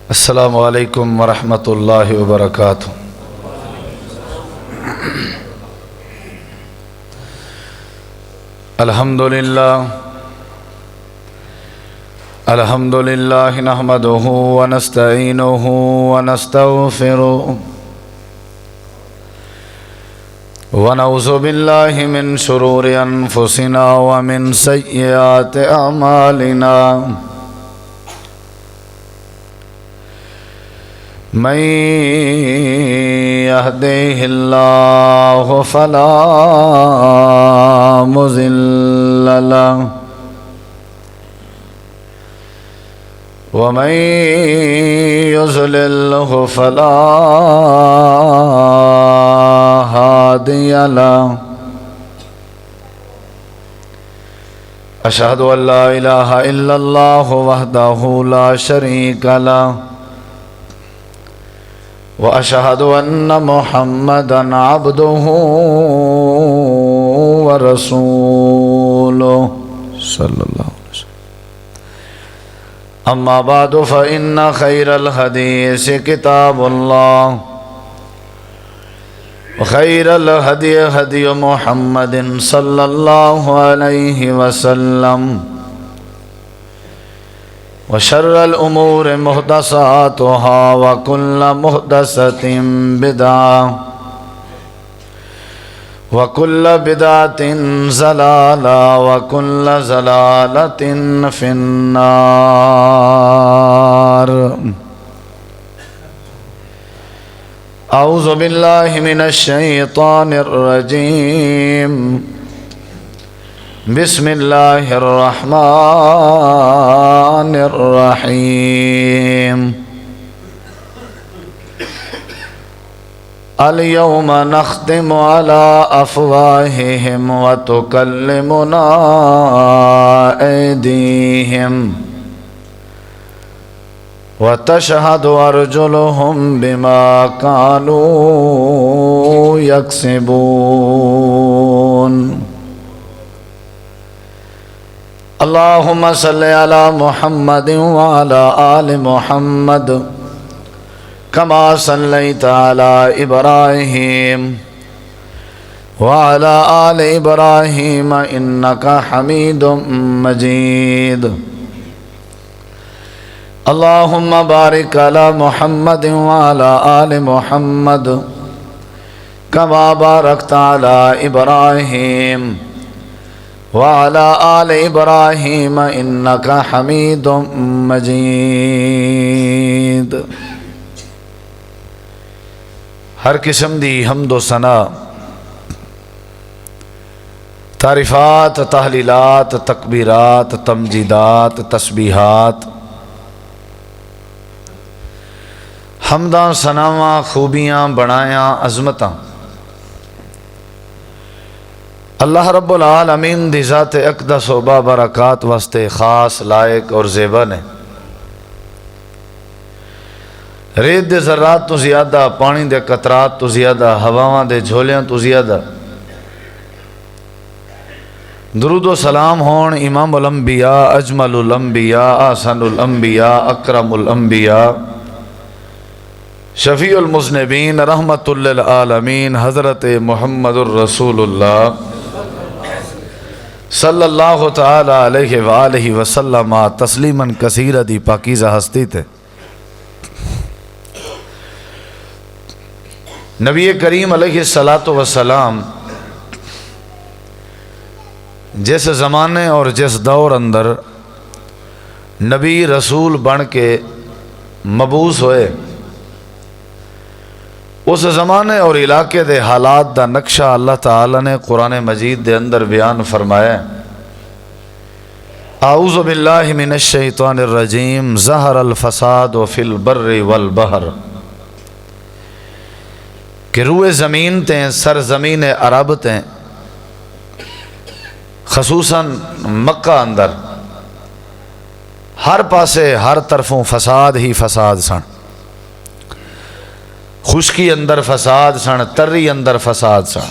السلام علیکم ورحمۃ اللہ وبرکاتہ۔ الحمد للہ نحمدہ ونستعینہ ونستغفرہ ونعوذ باللہ من شرور انفسنا ومن سیئات اعمالنا، من يهده الله فلا مضل له ومن يضلله فلا هادي له، أشهد أن لا إله إلا الله وحده لا شريك له، وأشهد أن محمدًا عبده ورسوله صلى الله عليه وسلم۔ أما بعد فإن خير الحديث كتاب الله، وخير الهدي هدي محمد صلى الله عليه وسلم، وشر الأمور محدثاتها وكل محدثة بدعة وكل بدعة ضلالة وكل ضلالة في النار۔ أعوذ بالله من الشيطان الرجيم، بسم اللہ الرحمن الرحیم۔ اليوم نختم على أفواههم وتكلمنا أيديهم وتشهد أرجلهم بما كانوا يكسبون۔ اللهم صل على محمد وعلى آل محمد كما صليت على إبراهيم وعلى آل إبراهيم إنك حميد مجيد۔ اللهم بارك على محمد وعلى آل محمد كما باركت على إبراهيم وعلى آل إبراهيم إنك حميد مجيد۔ ہر قسم دی حمد و ثنا، تعریفات، تحلیلات، تکبیرات، تمجیدات، تسبیحات، حمداں، ثناواں، خوبیاں، بڑایاں، عظمتاں اللہ رب العالمین دی ذات اقدس و بابرکات واسطے خاص، لائق اور زیبا نے۔ ریت دے ذرات تو زیادہ، پانی دے قطرات تو زیادہ، ہواواں دے جھولیاں تو زیادہ درود و سلام ہون امام الانبیاء، اجمل الانبیاء، احسن الانبیاء، اکرم الانبیاء، شفیع المذنبین، رحمت للعالمین، حضرت محمد الرسول اللہ صلی اللہ تعالی علیہ وآلہ وسلم تسلیماً کثیرہ دی پاکیزہ ہستی تھے۔ نبی کریم علیہ السلام جس زمانے اور جس دور اندر نبی رسول بن کے مبعوث ہوئے، اس زمانے اور علاقے دے حالات دا نقشہ اللہ تعالی نے قرآن مجید دے اندر بیان فرمایا۔ اعوذ باللہ من الشیطان الرجیم، ظہر الفساد فی البر والبحر، کہ روئے زمین تیں، سرزمین عرب تیں، خصوصاً مکہ اندر ہر پاسے ہر طرفوں فساد ہی فساد سن، خشکی اندر فساد سن، تری اندر فساد سن۔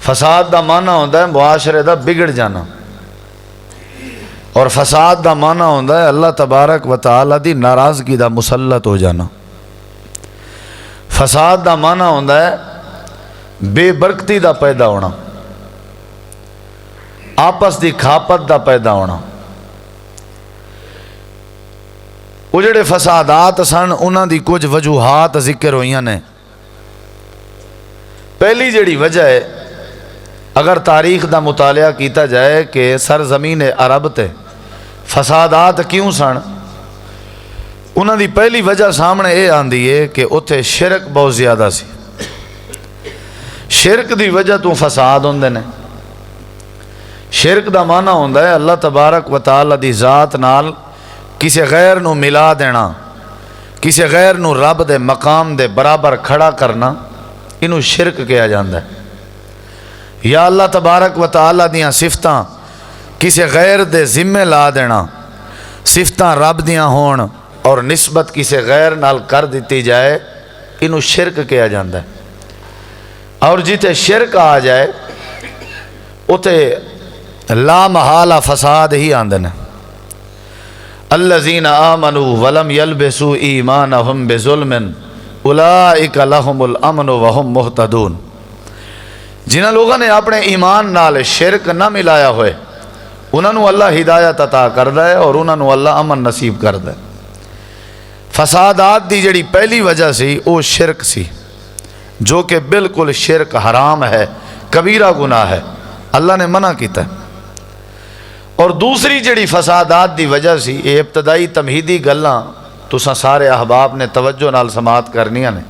فساد دا معنی ہوتا ہے معاشرے دا بگڑ جانا، اور فساد دا معنی ہوتا ہے اللہ تبارک و تعالی دی ناراضگی دا مسلط ہو جانا۔ فساد دا معنی ہوتا ہے بے برکتی دا پیدا ہونا، آپس دی کھاپت دا پیدا ہونا۔ وہ جڑے فسادات سن انہاں دی کچھ وجوہات ذکر ہوئیاں نے۔ پہلی جڑی وجہ ہے، اگر تاریخ دا مطالعہ کیتا جائے کہ سرزمین عرب تے فسادات کیوں سن، انہاں دی پہلی وجہ سامنے یہ آندی ہے کہ اتھے شرک بہت زیادہ سی۔ شرک دی وجہ تو فساد ہوندے نے۔ شرک دا معنی ہوندا ہے اللہ تبارک و تعالی دی ذات نال کسی غیر نو ملا دینا، کسی غیر نو رب دے مقام دے برابر کھڑا کرنا، انہوں شرک کیا جاندہ ہے۔ یا اللہ تبارک و تعالی دیاں صفتاں کسی غیر دے ذمہ لا دینا، صفتاں رب دیاں ہون اور نسبت کسی غیر نال کر دیتی جائے، انہوں شرک کیا جاندہ ہے۔ اور جیتے شرک آ جائے اتے لا محالہ فساد ہی آندن ہے۔ الذین آمنوا ولم یلبسوا ایمانہم بظلم اولئک لہم الامن وہم مہتدون۔ جنہاں لوگوں نے اپنے ایمان نال شرک نہ ملایا ہوئے انہوں نے اللہ ہدایت عطا کردہ ہے اور انہوں نے اللہ امن نصیب کردہ ہے۔ فسادات دی جڑی پہلی وجہ سی وہ شرک سی، جو کہ بالکل شرک حرام ہے، کبیرہ گناہ ہے، اللہ نے منع کیتا ہے۔ اور دوسری جڑی فسادات دی وجہ سی، یہ ابتدائی تمہیدی گلاں تساں سارے احباب نے توجہ نال سماعت کرنیاں نے۔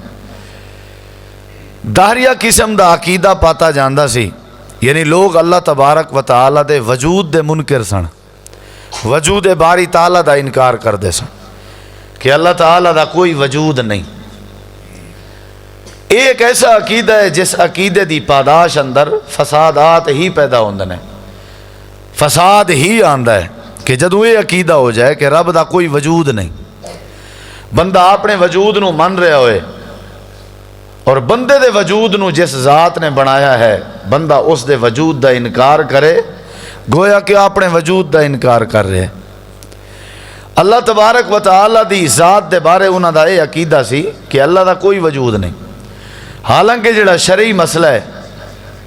دہریہ قسم دا عقیدہ پاتا جاندہ سی، یعنی لوگ اللہ تبارک و تعالی دے وجود دے منکر سن، وجود باری تعالی دا انکار کر دے سن کہ اللہ تعالی دا کوئی وجود نہیں۔ ایک ایسا عقیدہ ہے جس عقیدے دی پاداش اندر فسادات ہی پیدا ہوندے ہیں، فساد ہی آندہ ہے کہ جدوں یہ عقیدہ ہو جائے کہ رب دا کوئی وجود نہیں، بندہ اپنے وجود نو من رہا ہوئے اور بندے دے وجود نو جس ذات نے بنایا ہے بندہ اس دے وجود دا انکار کرے، گویا کہ اپنے وجود دا انکار کر رہے ہیں۔ اللہ تبارک و تعالی دی ذات دے بارے انہاں دا یہ عقیدہ سی کہ اللہ دا کوئی وجود نہیں، حالانکہ جڑا شرعی مسئلہ ہے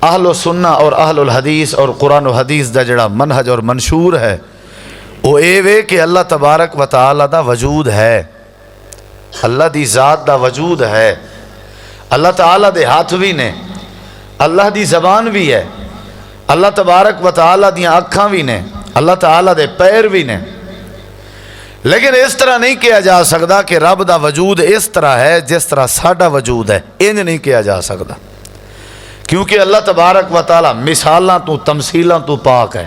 اہل السنہ اور اہل الحدیث اور قرآن و حدیث دا جڑا منہج اور منشور ہے وہ اے وے کہ اللہ تبارک و تعالی دا وجود ہے، اللہ دی ذات دا وجود ہے، اللہ تعالی دے ہاتھ بھی نے، اللہ دی زبان بھی ہے، اللہ تبارک و تعالی دیاں اکھاں بھی نے، اللہ تعالی دے پیر بھی نے۔ لیکن اس طرح نہیں کیا جا سکتا کہ رب دا وجود اس طرح ہے جس طرح ساڈا وجود ہے، انج نہیں کیا جا سکتا، کیونکہ اللہ تبارک و تعالی مثالاں تو تمثیلاں تو پاک ہے۔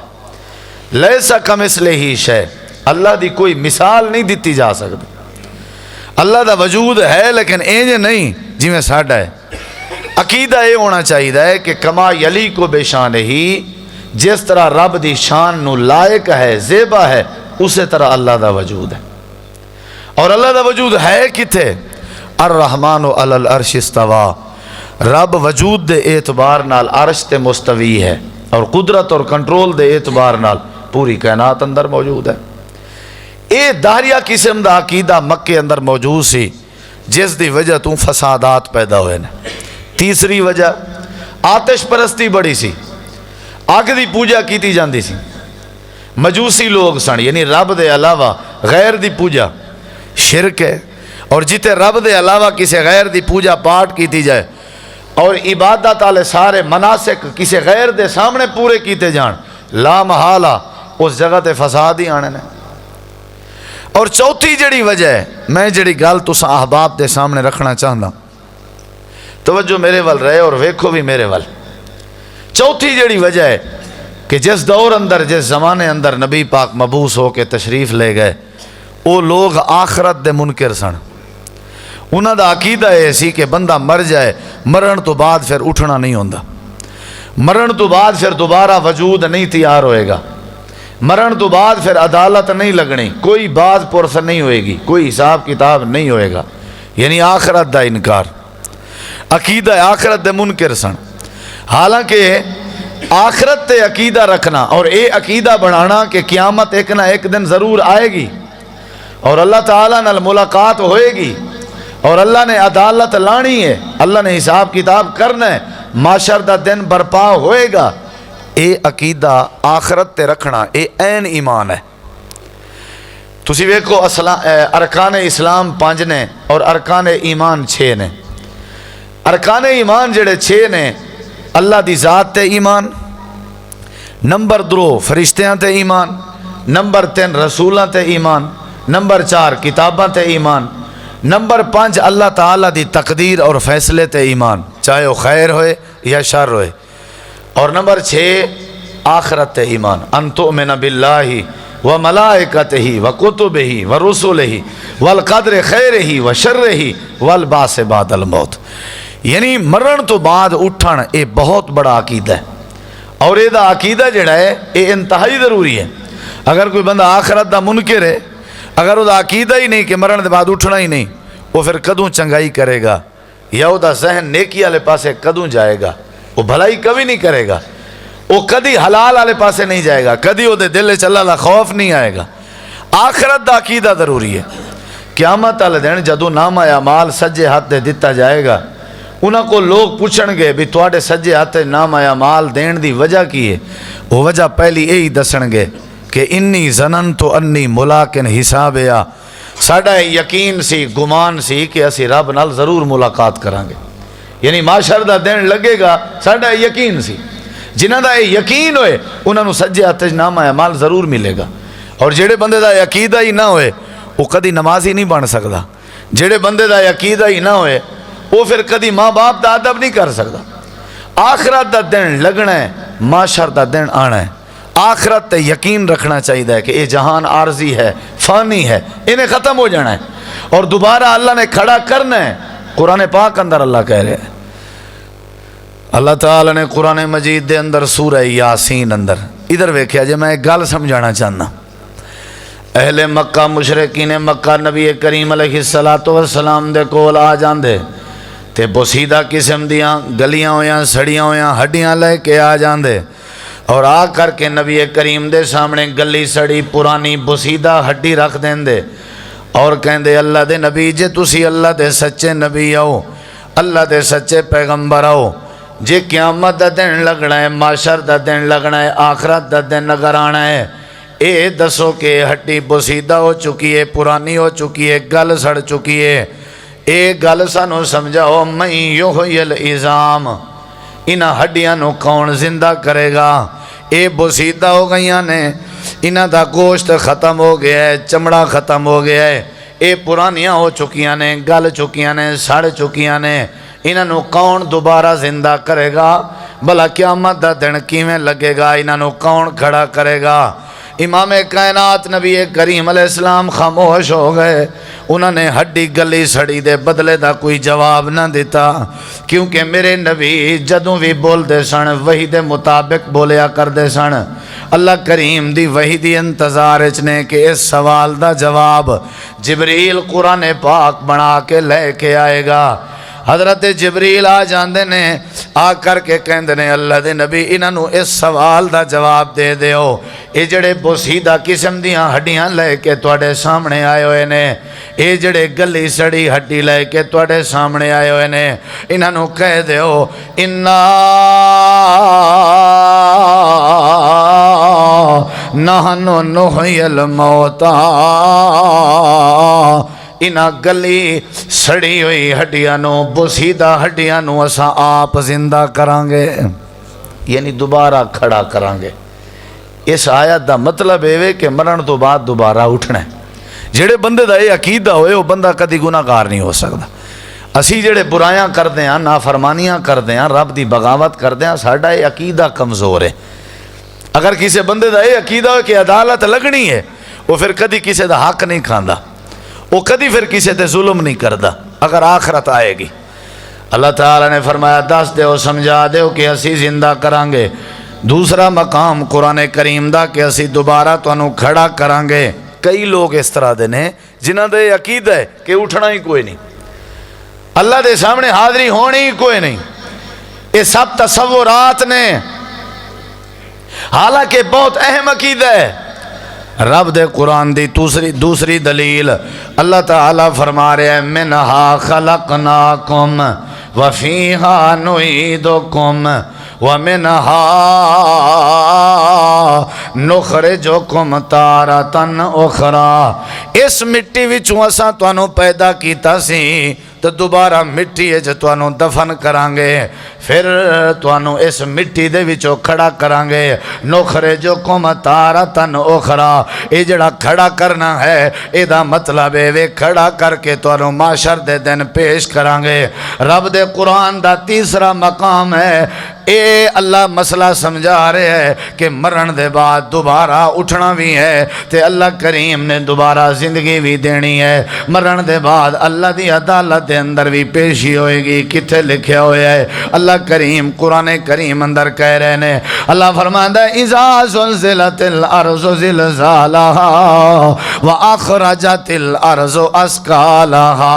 لیسا کمثلہ شیء، اللہ دی کوئی مثال نہیں دیتی جا سکتی۔ اللہ دا وجود ہے لیکن انج نہیں جویں ساڈا ہے۔ عقیدہ یہ ہونا چاہیے کہ کما یلیق بے شان ہی، جس طرح رب دی شان نو لائق ہے، زیبا ہے، اسی طرح اللہ دا وجود ہے۔ اور اللہ دا وجود ہے کتے؟ الرحمن علی العرش استوا، رب وجود دے اعتبار نال عرش تے مستوی ہے اور قدرت اور کنٹرول دے اعتبار نال پوری کائنات اندر موجود ہے۔ اے دہریہ قسم دا عقیدہ مکے اندر موجود سی جس دی وجہ تو فسادات پیدا ہوئے نے۔ تیسری وجہ آتش پرستی بڑی سی، اگ دی پوجا کیتی جاندی سی، مجوسی لوگ سن، یعنی رب دے علاوہ غیر دی پوجا شرک ہے، اور جتے رب دے علاوہ کسی غیر دی پوجا پاٹ کیتی جائے اور عبادت والے سارے مناسک کسی غیر دے سامنے پورے کیتے جان، لا محالہ اس جگہ تے فساد ہی آنے نے۔ اور چوتھی جڑی وجہ ہے، میں جڑی گل تساں احباب دے سامنے رکھنا چاہتا، توجہ میرے ول رہے اور ویکھو بھی میرے ول۔ چوتھی جڑی وجہ ہے کہ جس دور اندر، جس زمانے اندر نبی پاک مبعوث ہو کے تشریف لے گئے، وہ لوگ آخرت دے منکر سن۔ انہاں دا عقیدہ یہ سی کہ بندہ مر جائے، مرن تو بعد پھر اٹھنا نہیں ہوندا، مرن تو بعد پھر دوبارہ وجود نہیں تیار ہوئے گا، مرن تو بعد پھر عدالت نہیں لگنی، کوئی بات پرس نہیں ہوئے گی، کوئی حساب کتاب نہیں ہوئے گا، یعنی آخرت دا انکار، عقیدہ آخرت دے منکر سن۔ حالانکہ آخرت تے عقیدہ رکھنا اور اے عقیدہ بڑھانا کہ قیامت ایک نہ ایک دن ضرور آئے گی اور اللہ تعالیٰ نال ملاقات ہوئے گی اور اللہ نے عدالت لانی ہے، اللہ نے حساب کتاب کرنا ہے، معاشر دا دن برپا ہوئے گا، اے عقیدہ آخرت تے رکھنا اے عین ایمان ہے۔ تسی ویکھو ارکان اسلام 5 نے اور ارکان ایمان 6 نے۔ ارکان ایمان جڑے 6 نے، اللہ دی ذات تے ایمان، نمبر 2 فرشتیاں تے ایمان، نمبر 3 رسولاں تے ایمان، نمبر 4 کتاباں تے ایمان، نمبر 5 اللہ تعالیٰ دی تقدیر اور فیصلے تے ایمان، چاہے وہ خیر ہوئے یا شر ہوئے، اور نمبر 6 آخرت تے ایمان، ان تؤمن باللہ وملائکتہ وکتبہ ورسلہ والقدر خیرہ وشرہ والبعث بعد الموت۔ یعنی مرن تو بعد اٹھن اے بہت بڑا عقیدہ ہے، اور یہ دا عقیدہ جڑا ہے یہ انتہائی ضروری ہے۔ اگر کوئی بندہ آخرت دا منکر ہے، اگر وہ دا عقیدہ ہی نہیں کہ مرن دے بعد اٹھنا ہی نہیں، وہ پھر کدوں چنگائی کرے گا، یا وہ دا ذہن نیکی والے پاسے کدوں جائے گا، وہ بھلائی کبھی نہیں کرے گا، وہ کدی حلال والے پاسے نہیں جائے گا، کدی وہ دے دل وچ اللہ دا خوف نہیں آئے گا۔ آخرت دا عقیدہ ضروری ہے۔ قیامت والے دن جدوں نامہ اعمال سجے ہاتھ دے دتا جائے گا، انہاں کو لوگ پوچھن گے بھی تواڈے سجے ہاتھ نامہ اعمال دین دی وجہ کی ہے؟ وہ وجہ پہلی یہی دسن گے کہ انی ظننت انی ملاقن حسابیا، ساڈا یقین سی، گمان سی کہ اسی رب نال ضرور ملاقات کریں گے۔ یعنی معاشر دا دن لگے گا، ساڈا یقین سی، جنہاں دا یقین ہوئے انہاں نو سجے ہاتھ نامہ اعمال ضرور ملے گا۔ اور جڑے بندے دا عقیدہ ہی نہ ہوئے وہ کدی نمازی نہیں بن سکدا، جڑے بندے دا عقیدہ ہی نہ ہوئے وہ پھر کدی ماں باپ دا ادب نہیں کر سکتا۔ آخرت دا دن لگنا ہے، معاشر دا دن آنا ہے۔ آخرت تے یقین رکھنا چاہیے کہ یہ جہان عارضی ہے، فانی ہے، انہیں ختم ہو جانا ہے اور دوبارہ اللہ نے کھڑا کرنا ہے۔ قرآن پاک اندر اللہ کہہ رہے ہیں، اللہ تعالیٰ نے قرآن مجید دے اندر سورہ یاسین اندر ادھر ویکھیا جے میں ایک گل سمجھانا چاہنا۔ اہل مکہ مشرکین مکہ نبی کریم علیہ السلام دے کول آ جاندے تے بوسیدہ قسم دیاں گلیاں ہویاں سڑیاں ہویاں ہڈیاں لے کے آ جاندے اور آ کر کے نبی کریم دے سامنے گلی سڑی پرانی بوسیدہ ہڈی رکھ دیندے اور کہندے اللہ دے نبی جے تسی اللہ دے سچے نبی آؤ، اللہ دے سچے پیغمبر آؤ، جے قیامت دا دن لگنا ہے، معاشر دا دن لگنا ہے، آخرت دا دن اگر آنا ہے، اے دسو کہ ہڈی بوسیدہ ہو چکی ہے، پرانی ہو چکی ہے، گل سڑ چکی ہے، اے گل سانو سمجھاؤ، من یحیی العظام، انہاں ہڈیاں نو کون زندہ کرے گا؟ اے بوسیدہ ہو گئیاں نے، انہاں دا گوشت ختم ہو گیا ہے، چمڑا ختم ہو گیا ہے، اے پرانیاں ہو چکیاں نے، گل چکیاں نے، سڑ چکیاں نے، انہاں نو کون دوبارہ زندہ کرے گا؟ بھلا قیامت دا دن کیویں لگے گا؟ انہاں نو کون کھڑا کرے گا؟ امام کائنات نبی کریم علیہ السلام خاموش ہو گئے، انہوں نے ہڈی گلی سڑی دے بدلے دا کوئی جواب نہ دیتا، کیونکہ میرے نبی جدوں بھی بول دے سن وحی دے مطابق بولیا کر دے سن۔ اللہ کریم دی وحی دی انتظار اچنے کہ اس سوال دا جواب جبریل قرآن پاک بنا کے لے کے آئے گا۔ حضرت جبریل آ جاندے نے، آ کر کے کہندے نے اللہ دے نبی انہاں نو اس سوال دا جواب دے دیو، اے جڑے بوسیدہ قسم دیاں ہڈیاں لے کے تواڈے سامنے آئے ہوئے نے، اے جڑے گلی سڑی ہڈی لے کے تواڈے سامنے آئے ہوئے نے، انہاں نو کہہ دیو انا نحن نحیی الموتى، انہاں گلی سڑی ہوئی ہڈیاں نو، بوسیدہ ہڈیاں نو اساں آپ زندہ کرانگے، یعنی دوبارہ کھڑا کرانگے۔ اس آیت دا مطلب ہے کہ مرن تو بعد دوبارہ اٹھنا ہے۔ جڑے بندے دا یہ عقیدہ ہوئے وہ بندہ کدی گناہگار نہیں ہو سکتا۔ اسی جڑے برائیاں کردے ہیں، نافرمانیاں کردے ہیں، رب دی بغاوت کردے ہیں، ساڈا یہ عقیدہ کمزور ہے۔ اگر کسی بندے دا یہ عقیدہ ہو کہ عدالت لگنی ہے، وہ پھر کدی کسی دا حق نہیں کھاندا، وہ کدی پھر کسی تے ظلم نہیں کردا اگر آخرت آئے گی۔ اللہ تعالیٰ نے فرمایا دس دیو سمجھا دیو کہ اسی زندہ کرانگے۔ دوسرا مقام قرآن کریم دا کہ اسی دوبارہ تو انہوں کھڑا کرانگے۔ کئی لوگ اس طرح دے نے جنہاں دے عقیدہ ہے کہ اٹھنا ہی کوئی نہیں، اللہ دے سامنے حاضری ہونی ہی کوئی نہیں، یہ سب تصورات نے، حالانکہ بہت اہم عقیدہ ہے۔ رب دے قرآن دی دوسری دلیل اللہ تعالیٰ فرما رہے ہیں منہا خلقناکم وفیہا نعیدکم ومنہا نخرجکم تارۃ اخری۔ اس مٹی وچوں اساں تانوں پیدا کیتا سی تو دوبارہ مٹی وچ تانوں دفن کرانگے، پھر تانوں اس مٹی دے وچوں کھڑا کرانگے۔ نخرجکم تارۃ اخری، یہ جڑا کھڑا کرنا ہے اے دا مطلب ہے وہ کھڑا کر کے تانوں معاشر دے دن پیش کرانگے۔ رب دے قرآن دا تیسرا مقام ہے، اے اللہ مسئلہ سمجھا رہے ہیں کہ مرن دے بعد دوبارہ اٹھنا بھی ہے تے اللہ کریم نے دوبارہ زندگی بھی دینی ہے۔ مرن دے بعد اللہ دی عدالت دے اندر بھی پیشی ہوئے گی، کتھے لکھیا ہویا ہے؟ اللہ کریم قرآن کریم اندر کہہ رہے ہیں، اللہ فرماندا ہے اذا زلزلت الارض زلزالها واخرجت الارض اثقالها،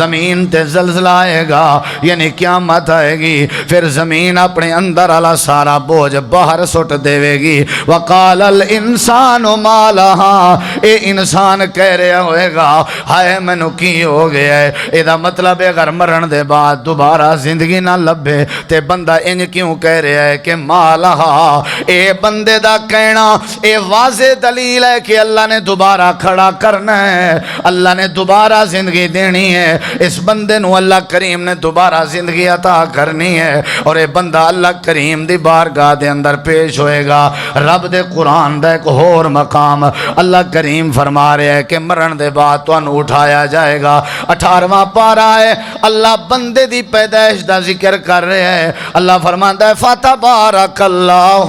زمین تے زلزلہ آئے گا یعنی قیامت آئے گی، پھر زمین اپنے اندر والا سارا بوجھ باہر سٹ دے گی۔ وقال الانسان ما لها، اے انسان کہہ رہا ہوئے گا ہائے مینوں کی ہو گیا ہے؟ اے دا مطلب ہے اگر مرن دے بعد دوبارہ زندگی نہ لبے تے بندہ انج کیوں کہہ رہا ہے کہ ما لها؟ اے بندے دا کہنا اے واضح دلیل ہے کہ اللہ نے دوبارہ کھڑا کرنا ہے، اللہ نے دوبارہ زندگی دینی ہے، اس بندے نو اللہ کریم نے دوبارہ زندگی عطا کرنی ہے، اور اے بندہ اللہ کریم دی بارگاہ دے اندر پیش ہوئے گا۔ رب دے قرآن دا ایک اور مقام اللہ کریم فرما رہے ہیں کہ مرن دے بعد تانوں اٹھایا جائے گا۔ 18واں پارہ ہے، اللہ بندے دی پیدائش دا ذکر کر رہے ہیں۔ اللہ فرماندا ہے فتبارک اللہ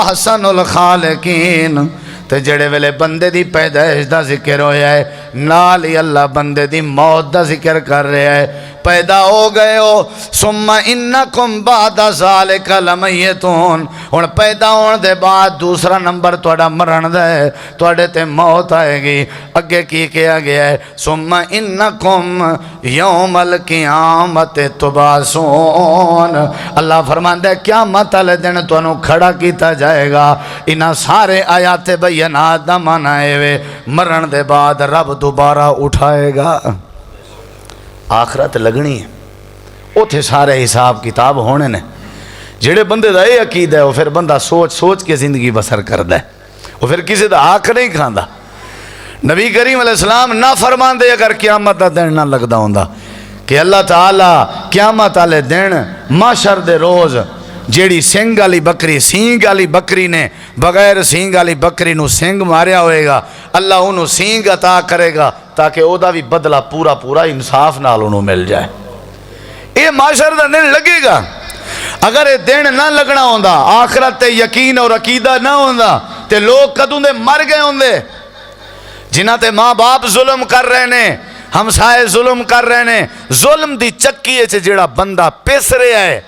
احسن الخالقین، تے جڑے ویلے بندے دی پیدائش دا ذکر ہویا ہے نال ہی اللہ بندے دی موت دا ذکر کر رہے ہیں۔ پیدا ہو گئے ہو ثم انکم بعد ذالک لمیتون، ہن پیدا ہون دے بعد دوسرا نمبر تہاڈا مرن دا ہے، تہاڈے تے موت آئے گی۔ اگے کی کہا گیا ہے ثم انکم یوم القیامت تبعثون، اللہ فرماندا ہے قیامت والے دن تانوں کھڑا کیتا جائے گا۔ انہاں سارے آیات بینات دا معنی ہے مرن دے بعد رب دوبارہ اٹھائے گا، آخرت لگنی ہے، اتھے سارے حساب کتاب ہونے نے۔ جڑے بندے دا یہ عقیدہ ہے وہ پھر بندہ سوچ سوچ کے زندگی بسر کردا ہے، وہ پھر کسی دا حق نہیں کھاندا۔ نبی کریم علیہ السلام نہ فرمان دے اگر قیامت دا دن نہ لگدا ہوندا کہ اللہ تعالیٰ قیامت والے دن محشر دے روز جیڑی سنگ والی بکری، سینگ والی بکری نے بغیر سینگ والی بکری نو سنگ ماریا ہوئے گا، اللہ انہوں سینگ عطا کرے گا تاکہ او دا بھی بدلہ پورا انصاف نال انہوں مل جائے۔ یہ معاشر دا دن لگے گا۔ اگر یہ دن نہ لگنا ہوندا، آخرت تے یقین اور عقیدہ نہ ہوندا تے لوگ کدوں دے مر گئے ہوندے۔ جنہاں تے ماں باپ ظلم کر رہے نے، ہمسائے ظلم کر رہے نے، ظلم دی چکی ہے جڑا بندہ پیس رہا ہے،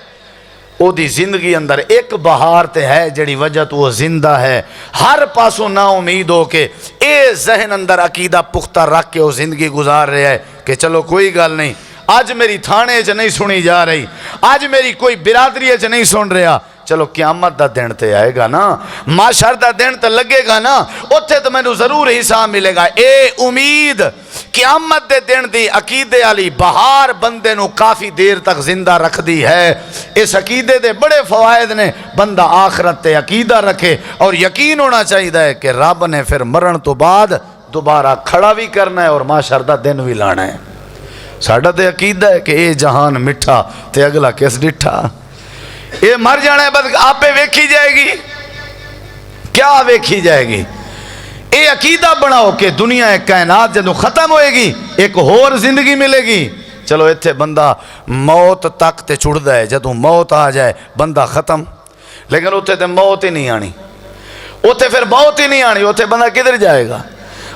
او دی زندگی اندر ایک بہار تے ہے جڑی وجہ تو وہ زندہ ہے۔ ہر پاسوں نا امید ہو کے اے ذہن اندر عقیدہ پختہ رکھ کے وہ زندگی گزار رہے ہے کہ چلو کوئی گل نہیں، آج میری تھانے چ نہیں سنی جا رہی، آج میری کوئی برادری چ نہیں سن رہا، چلو قیامت دا دن تے آئے گا نا، معاشر دا دن تے لگے گا نا، اتھے تو مینوں ضرور حساب ملے گا۔ اے امید قیامت دے دن دی عقیدے والی بہار بندے نو کافی دیر تک زندہ رکھ دی ہے۔ اس عقیدے دے بڑے فوائد نے، بندہ آخرت تے عقیدہ رکھے اور یقین ہونا چاہیے کہ رب نے پھر مرن تو بعد دوبارہ کھڑا بھی کرنا ہے اور معاشر دا دن بھی لانا ہے۔ ساڈا تے عقیدہ ہے کہ اے جہان مٹھا تے اگلا کس ڈٹھا، یہ مر جانا ہے بس آپ پہ ویکھی جائے گی، کیا ویکھی جائے گی؟ اے عقیدہ بناؤ کہ دنیا کائنات جدوں ختم ہوئے گی ایک اور زندگی ملے گی۔ چلو اتھے بندہ موت تک تے چھڑدا ہے، جدوں موت آ جائے بندہ ختم، لیکن اتھے تے موت ہی نہیں آنی، اتھے پھر موت ہی نہیں آنی، اتھے بندہ کدھر جائے گا؟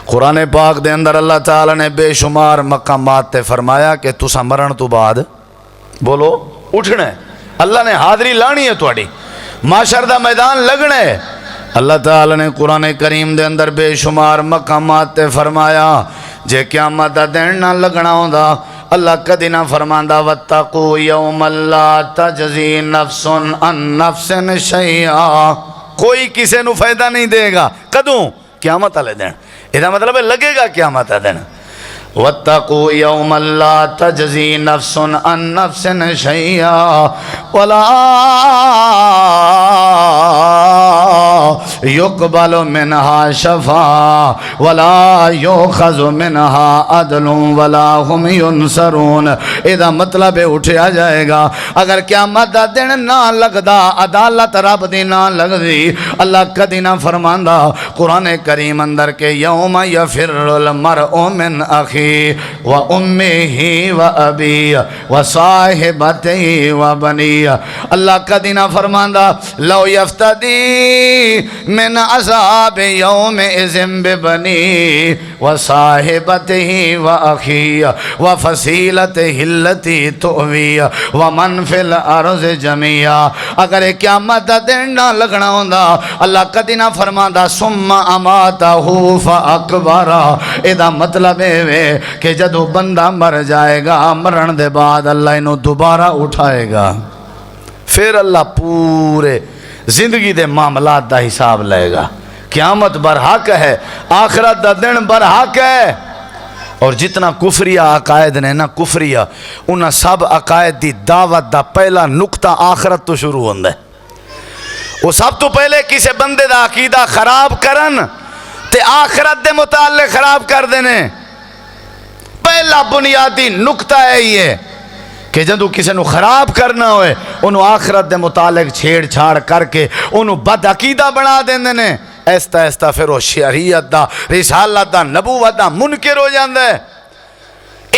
قرآن پاک دے اندر اللہ تعالیٰ نے بے شمار مقامات تے فرمایا کہ تسا مرن تو بعد بولو اٹھنا ہے، اللہ نے حاضری لانی ہے تواڈی، معاشر دا میدان لگنا ہے۔ اللہ تعالیٰ نے قرآن کریم دے اندر بے شمار مقامات تے فرمایا جے قیامت دا دن نہ لگنا ہوندا اللہ کدی نہ فرماندا واتقوا یوم لا تجزی نفس عن نفس شیئا، کوئی کسی نو فائدہ نہیں دے گا، کدوں؟ قیامت والے دن۔ یہ مطلب ہے لگے گا قیامت والے دن۔ واتقوا یوم لا تجزی نفس عن نفس شیئا ولا یقبل منها شفاعہ ولا یؤخذ منها عدل ولا هم ینصرون۔ یہ مطلب ہے اٹھیا جائے گا اگر قیامت دا دن نہ لگدا، عدالت رب دی نہ لگدی، اللہ کدی نہ فرماندا قرآن کریم اندر کے یوم یفر المرء من اخی و امی و ابی و صاحبتی و بنی، اللہ کدی نہ فرماندا لو یفتدی من عذاب یوم اذن ببنی و صاحبتی و اخی و فصیلتی التی تؤوی و من فی الارض جميعا۔ اگر قیامت دا دن نہ لگنا ہوندا اللہ کدی نہ فرماندا ثم اماتہ فاقبرہ۔ ادا مطلب ہے کہ جدو بندہ مر جائے گا، مرن دے بعد اللہ انہوں دوبارہ اٹھائے گا، پھر اللہ پورے زندگی دے معاملات دا حساب لے گا۔ قیامت برحق ہے، آخرت دا دن برحق ہے۔ اور جتنا کفریہ عقائد نے نا کفریہ، انہاں سب عقائد دی دعوت دا پہلا نقطہ آخرت تو شروع ہوندہ ہے۔ وہ سب تو پہلے کسے بندے دا عقیدہ خراب کرن تے آخرت دے متعلق خراب کر دینے۔ پہلا بنیادی نقطہ ہے یہ کہ جدو کسی نو خراب کرنا ہوئے انہوں آخرت دے متعلق چھیڑ چھاڑ کر کے انہوں بد عقیدہ بنا دیندے نے، ایستا ایستا پھر وہ شریعت دا، رسالت دا، نبوت دا منکر ہو جاندہ ہے۔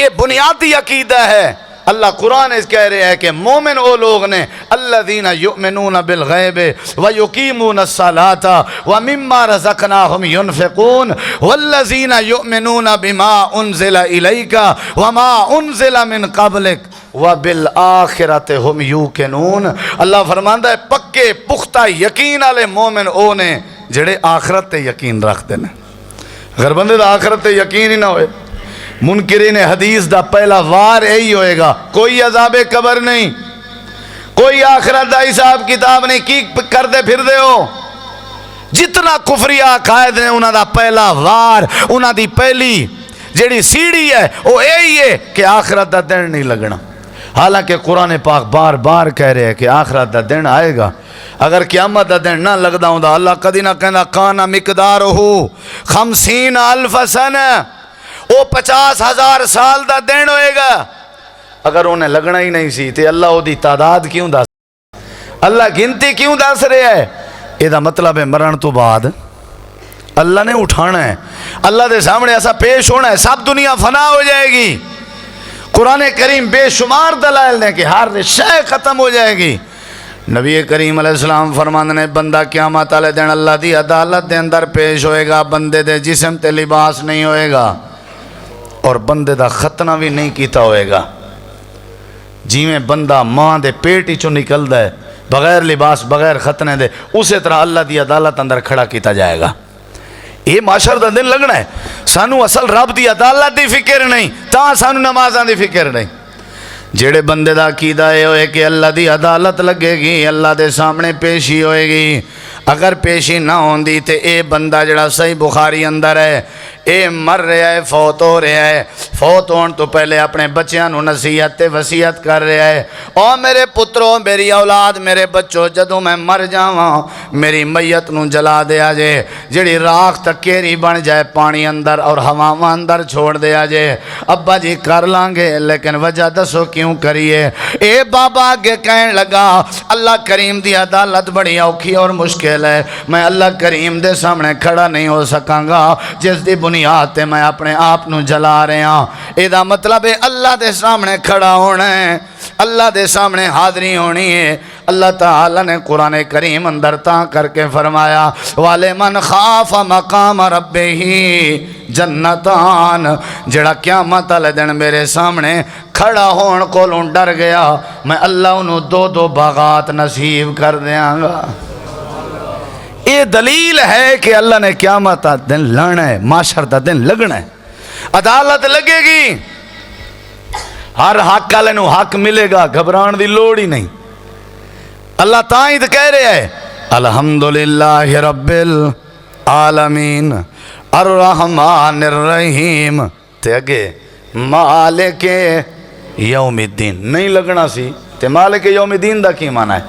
یہ بنیادی عقیدہ ہے۔ اللہ قرآن اس کہہ رہے ہیں کہ مومن وہ لوگ نے الذین یؤمنون بالغیب ویقیمون الصلاۃ ومما رزقناہم ینفقون والذین یؤمنون بما انزل الیک وما انزل من قبلک وبالآخرۃ ہم یوقنون۔ اللہ فرماندا ہے پکے پختہ یقین والے مومن او نے جڑے آخرت تے یقین رکھتے ہیں۔ اگر بندے دا آخرت تے یقین ہی نہ ہوئے، منکرین حدیث دا پہلا وار یہی ہوئے گا، کوئی عذاب قبر نہیں، کوئی آخرت دا حساب کتاب نہیں، کی کر دے پھر دے ہو۔ جتنا کفری عقائد نے انہاں دا پہلا وار، انہاں دی پہلی جیڑی سیڑھی ہے وہ یہی ہے کہ آخرت دا دن نہیں لگنا۔ حالانکہ قرآن پاک بار بار کہہ رہے ہیں کہ آخرت دا دن آئے گا۔ اگر قیامت دا دن نہ لگدا ہوندا اللہ کدی نہ کہندا کان مقدارہ 50,000 سنہ، وہ 50,000 سال دا دن ہوئے گا۔ اگر انہیں لگنا ہی نہیں سی تے اللہ وہ دی تعداد کیوں دس، اللہ گنتی کیوں دس رہے ہے؟ یہ دا مطلب ہے مرن تو بعد اللہ نے اٹھانا ہے، اللہ دے سامنے ایسا پیش ہونا ہے، سب دنیا فنا ہو جائے گی۔ قرآن کریم بے شمار دلائل نے کہ ہر شے ختم ہو جائے گی۔ نبی کریم علیہ السلام فرماندے نے بندہ قیامت والے دن اللہ دی عدالت دے اندر پیش ہوئے گا، بندے دے جسم تے لباس نہیں ہوئے گا اور بندے دا ختنہ بھی نہیں کیتا ہوئے گا۔ جی میں بندہ ماں دے پیٹ ہی چو نکل دے بغیر لباس بغیر ختنے دے، اسی طرح اللہ دی عدالت اندر کھڑا کیتا جائے گا۔ یہ معاشر دا دن لگنا ہے۔ سانو اصل رب دی عدالت دی فکر نہیں، تاں سانو نمازاں دی فکر نہیں۔ جیڑے بندے دا عقیدہ ہے ہوئے کہ اللہ دی عدالت لگے گی، اللہ دے سامنے پیشی ہوئے گی، اگر پیشی نہ ہوندی تے اے بندہ جڑا صحیح بخاری اندر ہے اے مر رہا ہے، فوت ہو رہا ہے، فوت ہون تو پہلے اپنے بچیاں نو نصیحت تے وصیت کر رہا ہے، او میرے پترو، میری اولاد، میرے بچوں، جدوں میں مر جاواں میری میت نو جلا دیا جے، جڑی راکھ تکیری بن جائے پانی اندر اور ہواواں اندر چھوڑ دیا جے۔ ابا جی کر لیں گے لیکن وجہ دسو کیوں کریے؟ اے بابا آگے کہن لگا اللہ کریم دی عدالت بڑی اوکھی اور مشکل ہے، میں اللہ کریم دے سامنے کھڑا نہیں ہو سکاں گا جس دی بنیاد تے میں اپنے آپ نو جلا رہے ہاں۔ ادا مطلب ہے اللہ دے سامنے کھڑا ہونا ہے، اللہ دے سامنے حاضری ہونی ہے۔ اللہ تعالیٰ نے قرآن کریم اندر تاں کر کے فرمایا وَلِمَنْ خَافَ مَقَامَ رَبِّهِ جنتان، جڑا قیامت والے دن میرے سامنے کھڑا ہون کولوں ڈر گیا میں اللہ انہوں دو باغات نصیب کر دیاں گا۔ یہ دلیل ہے کہ اللہ نے قیامت کا دن لانا ہے، معاشر کا دن لگنا ہے، عدالت لگے گی۔ ہر حق والے نو حق ملے گا، گھبران دی لوڑ ہی نہیں۔ اللہ تائیں تو کہہ رہے ہیں الحمدللہ رب العالمین الرحمن الرحیم تے اگے مالک یوم الدین نہیں لگنا سی تے مالک یوم الدین دا کی معنی ہے؟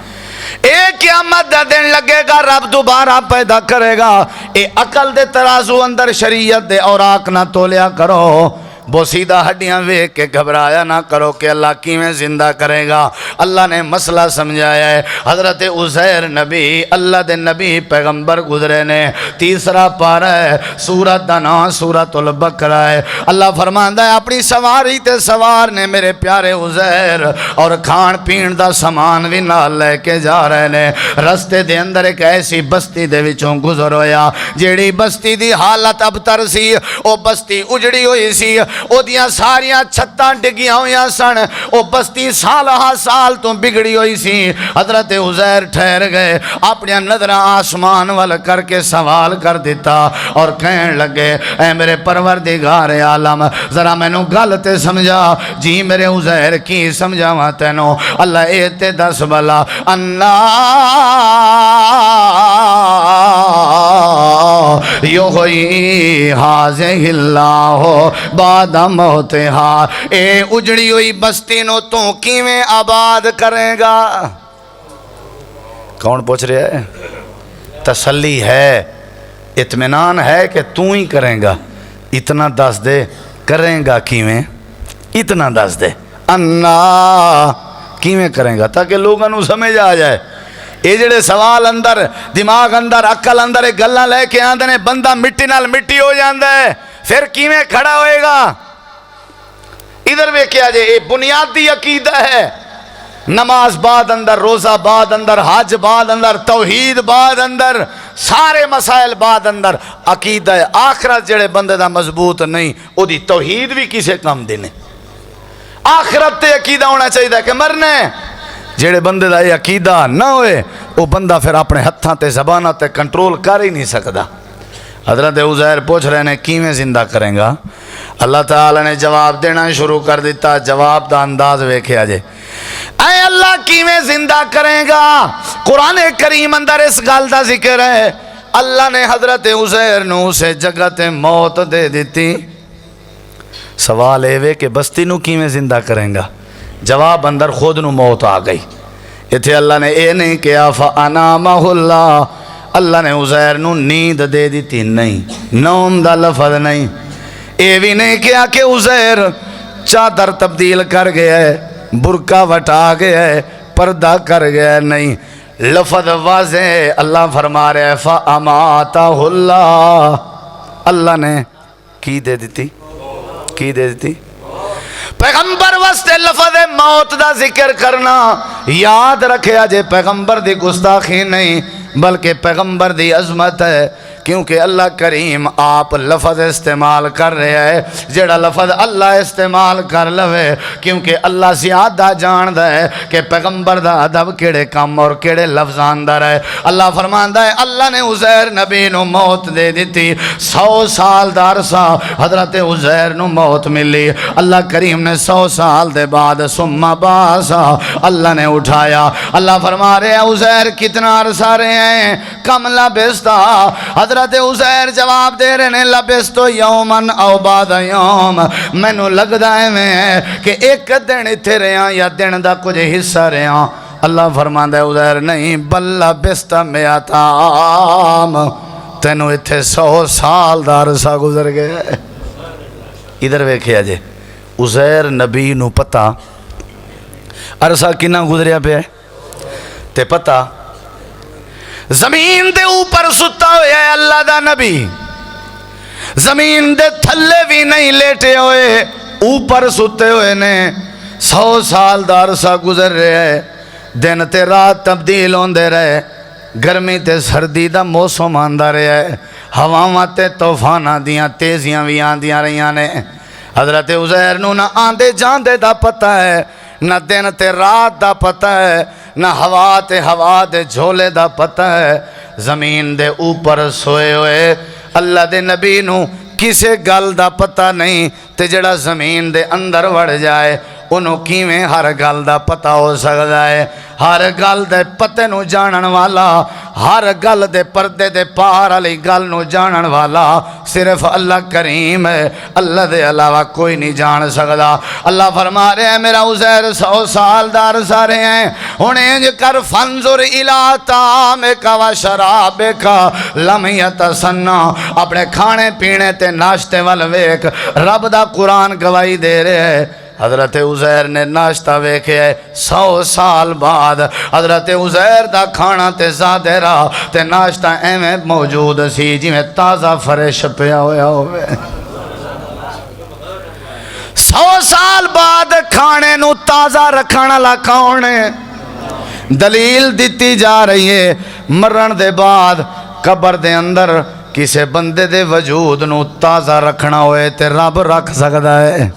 ایک قیامت دا دن لگے گا، رب دوبارہ پیدا کرے گا۔ اے عقل دے ترازو اندر شریعت دے اوراق نہ تولیا کرو، بوسیدہ ہڈیاں ویکھ کے گھبرایا نہ کرو کہ اللہ کیویں زندہ کرے گا۔ اللہ نے مسئلہ سمجھایا ہے۔ حضرت عزیر نبی، اللہ دے نبی پیغمبر گزرے نے، تیسرا پارہ ہے، سورت دا نام سورت البقرہ ہے۔ اللہ فرماندا ہے اپنی سواری تے سوار نے میرے پیارے عزیر، اور کھان پین دا سامان بھی نال لے کے جا رہے نے۔ رستے دے اندر ایک ایسی بستی دے وچوں گزر ہویا جیڑی بستی دی حالت ابتر سی، او بستی اجڑی ہوئی سی، او دیاں ساریاں چھتاں ڈگیاں ہویاں سن، او بستی سالہ سال تو بگڑی ہوئی سی۔ حضرت عزیر ٹھہر گئے، اپنی نظریں آسمان وال کر کے سوال کر دیتا اور کہنے لگے اے میرے پروردگار عالم ذرا مینوں گل تے سمجھا۔ جی میرے عزیر کی سمجھاواں تینوں؟ اللہ اے تے دس بلا اللہ یحیی ھذہ اللہ بعد موتہا، اے اجڑی ہوئی بستی نو تو کیویں آباد کرے گا؟ کون پوچھ رہا ہے؟ تسلی ہے، اطمینان ہے کہ تو ہی کریں گا۔ اتنا دس دے کریں گا کیویں، اتنا دس دے اللہ کیویں کریں گا، تاکہ لوگوں نو سمجھ آ جائے۔ یہ جڑے سوال اندر دماغ اندر عقل اندر ایک گلاں لے کے آندے نے، بندہ مٹی نال مٹی ہو جاندا ہے، پھر کیویں کھڑا ہوئے گا؟ ادھر ویکھیا جے، یہ بنیادی عقیدہ ہے۔ نماز بعد اندر، روزہ بعد اندر، حج بعد اندر، توحید بعد اندر، سارے مسائل بعد اندر۔ عقیدہ آخرت جڑے بندے دا مضبوط نہیں، او دی توحید بھی کسے کم دینے۔ آخرت تے عقیدہ ہونا چاہیے کہ مرنے، جڑے بندے دا یہ عقیدہ نہ ہوئے وہ بندہ پھر اپنے ہتھاں تے زباناں تے کنٹرول کر ہی نہیں سکدا۔ حضرت عزیر پوچھ رہے ہیں کیویں زندہ کریں گا؟ اللہ تعالی نے جواب دینا شروع کر دیتا۔ جواب دا انداز ویکھیا جے، اے اللہ کیویں زندہ کریں گا؟ قرآن کریم اندر اس گل دا ذکر ہے، اللہ نے حضرت عزیر نو اسے جگہ تے موت دے دیتی۔ سوال اے وے کہ بستی نو کیویں زندہ کریں گا؟ جواب اندر خود نو موت آ گئی۔ اتھے اللہ نے اے نہیں کہا فَأَنَامَهُ اللَّهُ، اللہ نے عزیر نو نیند دے دیتی نہیں، نوم دا لفظ نہیں۔ اے بھی نہیں کہا کہ عزیر چادر تبدیل کر گیا ہے، برقع وٹا گیا ہے، پردہ کر گیا ہے، نہیں، لفظ واضح ہے۔ اللہ فرما رہے ہیں فَأَمَاتَهُ اللَّهُ، اللہ نے کی دے دیتی، کی دے دیتی؟ پیغمبر واسطے لفظ موت دا ذکر کرنا یاد رکھیا جے، پیغمبر دی گستاخی نہیں بلکہ پیغمبر دی عظمت ہے، کیونکہ اللہ کریم آپ لفظ استعمال کر رہے ہیں جڑا لفظ اللہ استعمال کر لوے، کیونکہ اللہ زیادہ جاندہ ہے کہ پیغمبر دا ادب کیڑے کم اور کیڑے لفظ اندر ہے۔ اللہ فرماندا ہے اللہ نے عزیر نبی نو موت دے دیتی، 100 سال دا عرصہ حضرت عزیر نو موت ملی۔ اللہ کریم نے 100 سال دے بعد ثم بعثا، اللہ نے اٹھایا۔ اللہ فرما رہے ہیں عزیر کتنا عرصہ رہے ہیں؟ کم لبستا، حضرت عزیر جواب دے رہے ہیں لبستو یومن او بعد یوم، میں نو لگدا ہے میں کہ ایک دن اتھے رہا یا دن دا کچھ حصہ رہا۔ اللہ فرماندا ہے عزیر نہیں بل لبستا میات عام، تینو اتھے 100 سال دا عرصہ گزر گئے۔ ادھر ویکھیا جے، عزیر نبی نو پتہ عرصہ کنا گزریا پہ ہے تے پتہ زمین دے اوپر ستا ہویا ہے اللہ دا نبی، زمین دے تھلے بھی نہیں لیٹے ہوئے، اوپر ستے ہوئے نے۔ 100 سال دا عرصہ گزر رہے ہیں، دن تے رات تبدیل ہوندے رہے، گرمی تے سردی دا موسم آندا رہے ہے، ہواواں تے طوفاناں دیاں تیزیاں بھی آندیاں رہیاں نے۔ حضرت عزیر نو نہ آندے جاندے دا پتہ ہے، نہ دن تے رات دا پتہ ہے، نہ ہوا تے ہوا دے جھولے دا پتہ ہے۔ زمین دے اوپر سوئے ہوئے اللہ دے نبی نو کسے گل دا پتہ نہیں، تے جڑا زمین دے اندر وڑ جائے انہوں کیویں ہر گل دا پتہ ہو سکتا ہے؟ ہر گل دے پتے نو جانن والا، ہر گل دے پردے دے پار علی گل نو جانن والا صرف اللہ کریم ہے، اللہ دے علاوہ کوئی نہیں جان سکتا۔ اللہ فرما رہے ہیں میرا عزیر 100 سال دار سارے ہیں، انہیں کر فنظر الی طعامک و شرابک لم یتسنہ، اپنے کھانے پینے تے ناشتے وال ویکھ، رب دا قرآن گواہی دے رہے ہیں۔ حضرت عزیر نے ناشتہ ویکھے ہے 100 سال بعد، حضرت عزیر دا کھانا تے زیادہ رہا تے ناشتہ ایویں موجود سی جی میں تازہ فریش پیا ہویا ہوئے۔ 100 سال بعد کھانے نو تازہ رکھنا لا کون ہے؟ دلیل دیتی جا رہی ہے، مرن دے بعد قبر دے اندر کسے بندے دے وجود نو تازہ رکھنا ہوئے تے رب رکھ سکتا ہے۔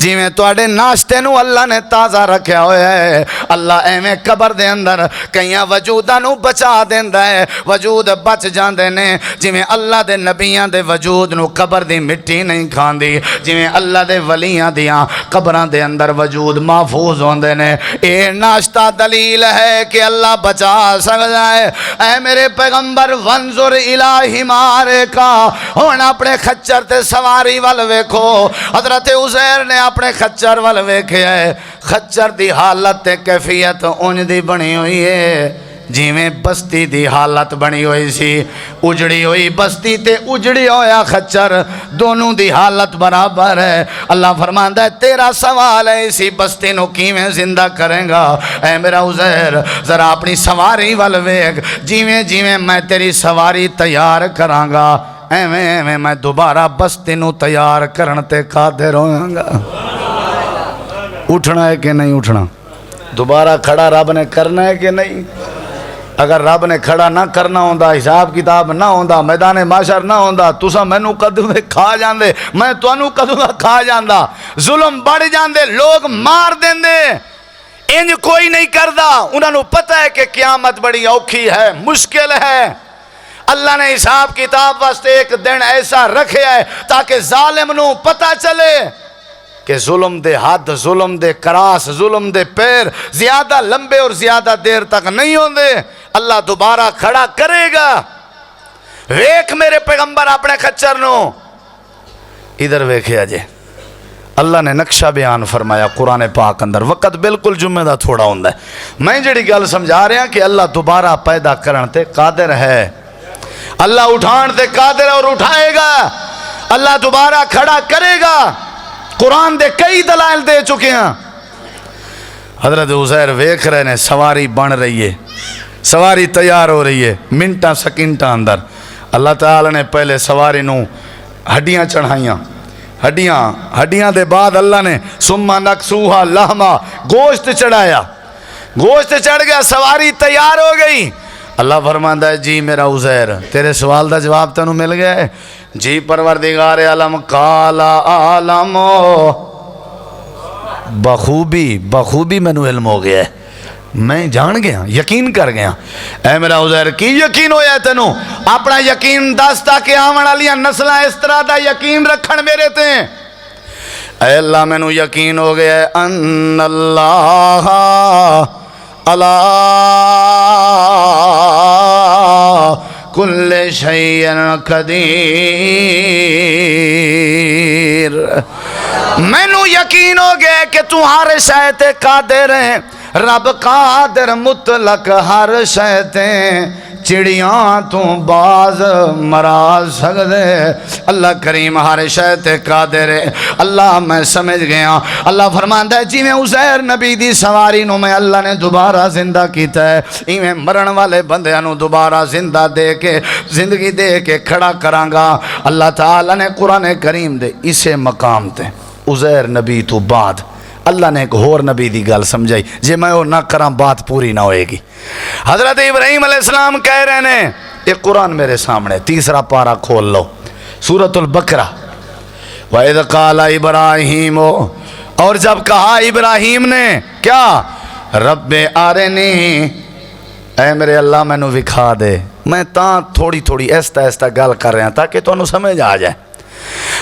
جی میں توڑے ناشتے نو اللہ نے تازہ رکھیا ہویا ہے، اللہ ایویں قبر دے اندر کئیاں وجودہ نو بچا دیندہ ہے، وجود بچ جاندے نے، جی میں اللہ دے نبیان دے وجود نو قبر دی مٹی نہیں کھاندی، جی میں اللہ دے ولیاں دیاں قبران دے اندر وجود محفوظ ہوندے نے۔ اے ناشتہ دلیل ہے کہ اللہ بچا سکتا ہے۔ اے میرے پیغمبر وانظر الی حمارکا، ہون اپنے خچر تے سواری والوے کو، حضرت عزیر نے اپنے خچر وال ویکھے ہے، خچر دی حالت تے کیفیت انج دی بنی ہوئی ہے جی میں بستی دی حالت بنی ہوئی سی، اجڑی ہوئی بستی تے اجڑی ہویا خچر، دونوں دی حالت برابر ہے۔ اللہ فرماندہ ہے تیرا سوال ہے اسی بستی نو کیویں زندہ کریں گا؟ اے میرا عزیر ذرا اپنی سواری وال ویکھ، جیویں میں تیری سواری تیار کراں گا ایویں میں دوبارہ بستی نو تیار کرن تے قادر ہویاں گا۔ اٹھنا ہے کہ نہیں اٹھنا؟ دوبارہ کھڑا رب نے کرنا ہے کہ نہیں؟ اگر رب نے کھڑا نہ کرنا ہوندا، حساب کتاب نہ ہوندا، میدان معاشر نہ ہوندا، تساں مینوں کدوں دے کھا جاندے، میں تانوں کدوں دا کھا جاندا، ظلم بڑھ جاندے، لوگ مار دیندے، انج کوئی نہیں کردا۔ انہاں نوں پتہ ہے کہ قیامت بڑی اوکھی ہے، مشکل ہے۔ اللہ نے حساب کتاب واسطے ایک دن ایسا رکھے ہے تاکہ ظالم نوں پتہ چلے کہ ظلم دے حد، ظلم دے کراس، ظلم دے پیر زیادہ لمبے اور زیادہ دیر تک نہیں ہوندے۔ اللہ دوبارہ کھڑا کرے گا۔ ویکھ میرے پیغمبر اپنے خچر نو، ادھر ویکھے اجے اللہ نے نقشہ بیان فرمایا قرآن پاک اندر، وقت بالکل جمعہ دا تھوڑا ہوندہ ہے، میں جڑی گل سمجھا رہا کہ اللہ دوبارہ پیدا کرن تے قادر ہے، اللہ اٹھان تے قادر ہے اور اٹھائے گا، اللہ دوبارہ کھڑا کرے گا۔ قرآن دے کئی دلائل دے چکے ہیں۔ حضرت عزیر ویکھ رہے نے سواری بن رہی ہے، سواری تیار ہو رہی ہے، منٹاں سکنٹاں اندر اللہ تعالی نے پہلے سواری نو ہڈیاں چڑھائیاں، ہڈیاں دے بعد اللہ نے سما نکسوہا لحما، گوشت چڑھایا، گوشت چڑھ گیا، سواری تیار ہو گئی۔ اللہ فرماندہ ہے جی میرا عزیر تیرے سوال دا جواب تنوں مل گیا ہے؟ جی پروردگار عالم قال عالم، بخوبی میں نو علم ہو گیا ہے، میں جان گیا، یقین کر گیا۔ اے میرا عزیر کی یقین ہویا ہے تنوں؟ اپنا یقین دستا کہ آمن والیاں نسلہ اس طرح دا یقین رکھن میرے تے۔ اے اللہ میں نو یقین ہو گیا ہے ان اللہ اللہ کل شیء قدیر، میں نو یقین ہو گیا کہ تو ہر شے تے قادر ہے، رب قادر مطلق ہر شے تے، چڑیاں تو باز مرا سکدے، اللہ کریم ہر شے تے قادر ہے۔ اللہ میں سمجھ گیا۔ اللہ فرماندا ہے جی میں عزیر نبی دی سواری نو میں اللہ نے دوبارہ زندہ کیتا ہے، ایویں مرن والے بندیاں نو دوبارہ زندہ دے کے زندگی دے کے کھڑا کراں گا۔ اللہ تعالی نے قرآن کریم دے اسے مقام تے عزیر نبی تو بعد اللہ نے ایک اور نبی دی گل سمجھائی، جے میں وہ نہ کراں بات پوری نہ ہوئے گی۔ حضرت ابراہیم علیہ السلام کہہ رہے ہیں، ایک قرآن میرے سامنے 3 پارہ کھول لو، سورۃ البقرہ۔ وَإِذْ قَالَ إِبْرَاهِيمُ، اور جب کہا ابراہیم نے کیا؟ رب آرنی، اے میرے اللہ میں نو وکھا دے۔ میں تاں تھوڑی ایستا گل کر رہا تاکہ تو انہوں سمجھ آ جائے۔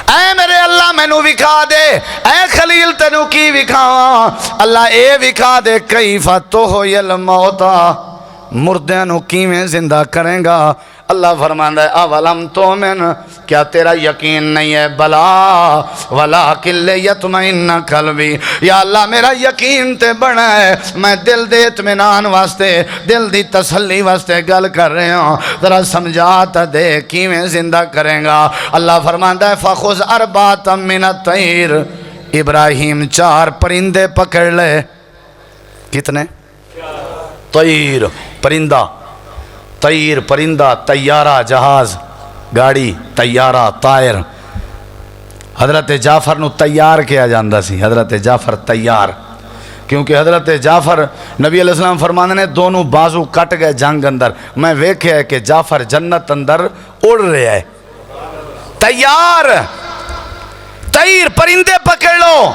اے میرے اللہ مینوں وکھا دے، اے خلیل تینوں کی وکھاواں؟ اللہ اے وکھا دے کیف تحیی الموتیٰ، مردیاں نو کیویں زندہ کریں گا؟ اللہ فرماندا ہے اولم تؤمن، کیا تیرا یقین نہیں ہے؟ بلا ولکن لیطمئن قلبی، یا اللہ میرا یقین تے بڑا ہے، میں دل دے اطمینان واسطے، دل دی تسلی واسطے گل کر رہے ہوں، ذرا سمجھا تا دے کیویں زندہ کریں گا؟ اللہ فرماندا ہے فخذ اربعۃ من الطیر، ابراہیم 4 پرندے پکڑ لے۔ کتنے؟ طیر پرندہ، طیر پرندہ، طیارہ جہاز، گاڑی، طیارہ طائر۔ حضرت جعفر نو تیار کیا جاندہ سی، حضرت جعفر تیار، کیونکہ حضرت جعفر نبی علیہ السلام فرمانے نے دونوں بازو کٹ گئے جنگ اندر، میں ویکھیا ہے کہ جعفر جنت اندر اڑ رہے ہیں، تیار۔ طیر پرندے پکڑ لو۔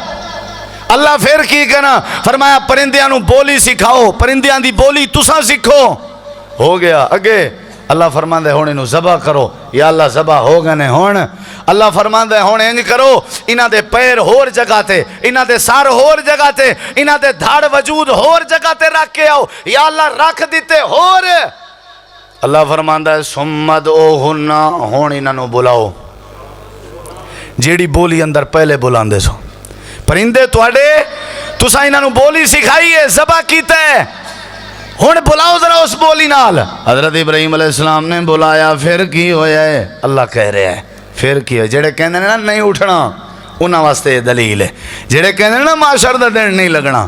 اللہ پھر کی کہنا؟ فرمایا پرندیاں نو بولی سکھاؤ، پرندیاں دی بولی تساں سکھو۔ ہو گیا اگے اللہ فرماندے ہون انہوں ذبح کرو، یا اللہ ذبح ہو گئے ہون۔ اللہ فرماندے ہون انج کرو، انہاں دے پیر ہور جگہ تے، انہاں دے سر ہور جگہ تے، انہاں دے دھڑ وجود ہور جگہ تے رکھ کے آؤ، یا اللہ رکھ دیتے ہور۔ اللہ فرماندہ ہے سمد او ہننا، ہون انہاں نو بلاؤ جیڑی بولی اندر پہلے بلاندے سو۔ پرندے تواڈے تساں انہاں نو بولی سکھائی ہے، ذبح کیتا ہے، ہن بلاؤ ذرا اس بولی نال۔ حضرت ابراہیم علیہ السلام نے بلایا، پھر کی ہویا ہے؟ اللہ کہہ رہے ہیں پھر کی ہویا؟ جڑے کہندے نے نا نہیں اٹھنا، انہاں واسطے یہ دلیل ہے۔ جڑے کہندے نے نا معاشر دا دن نہیں لگنا،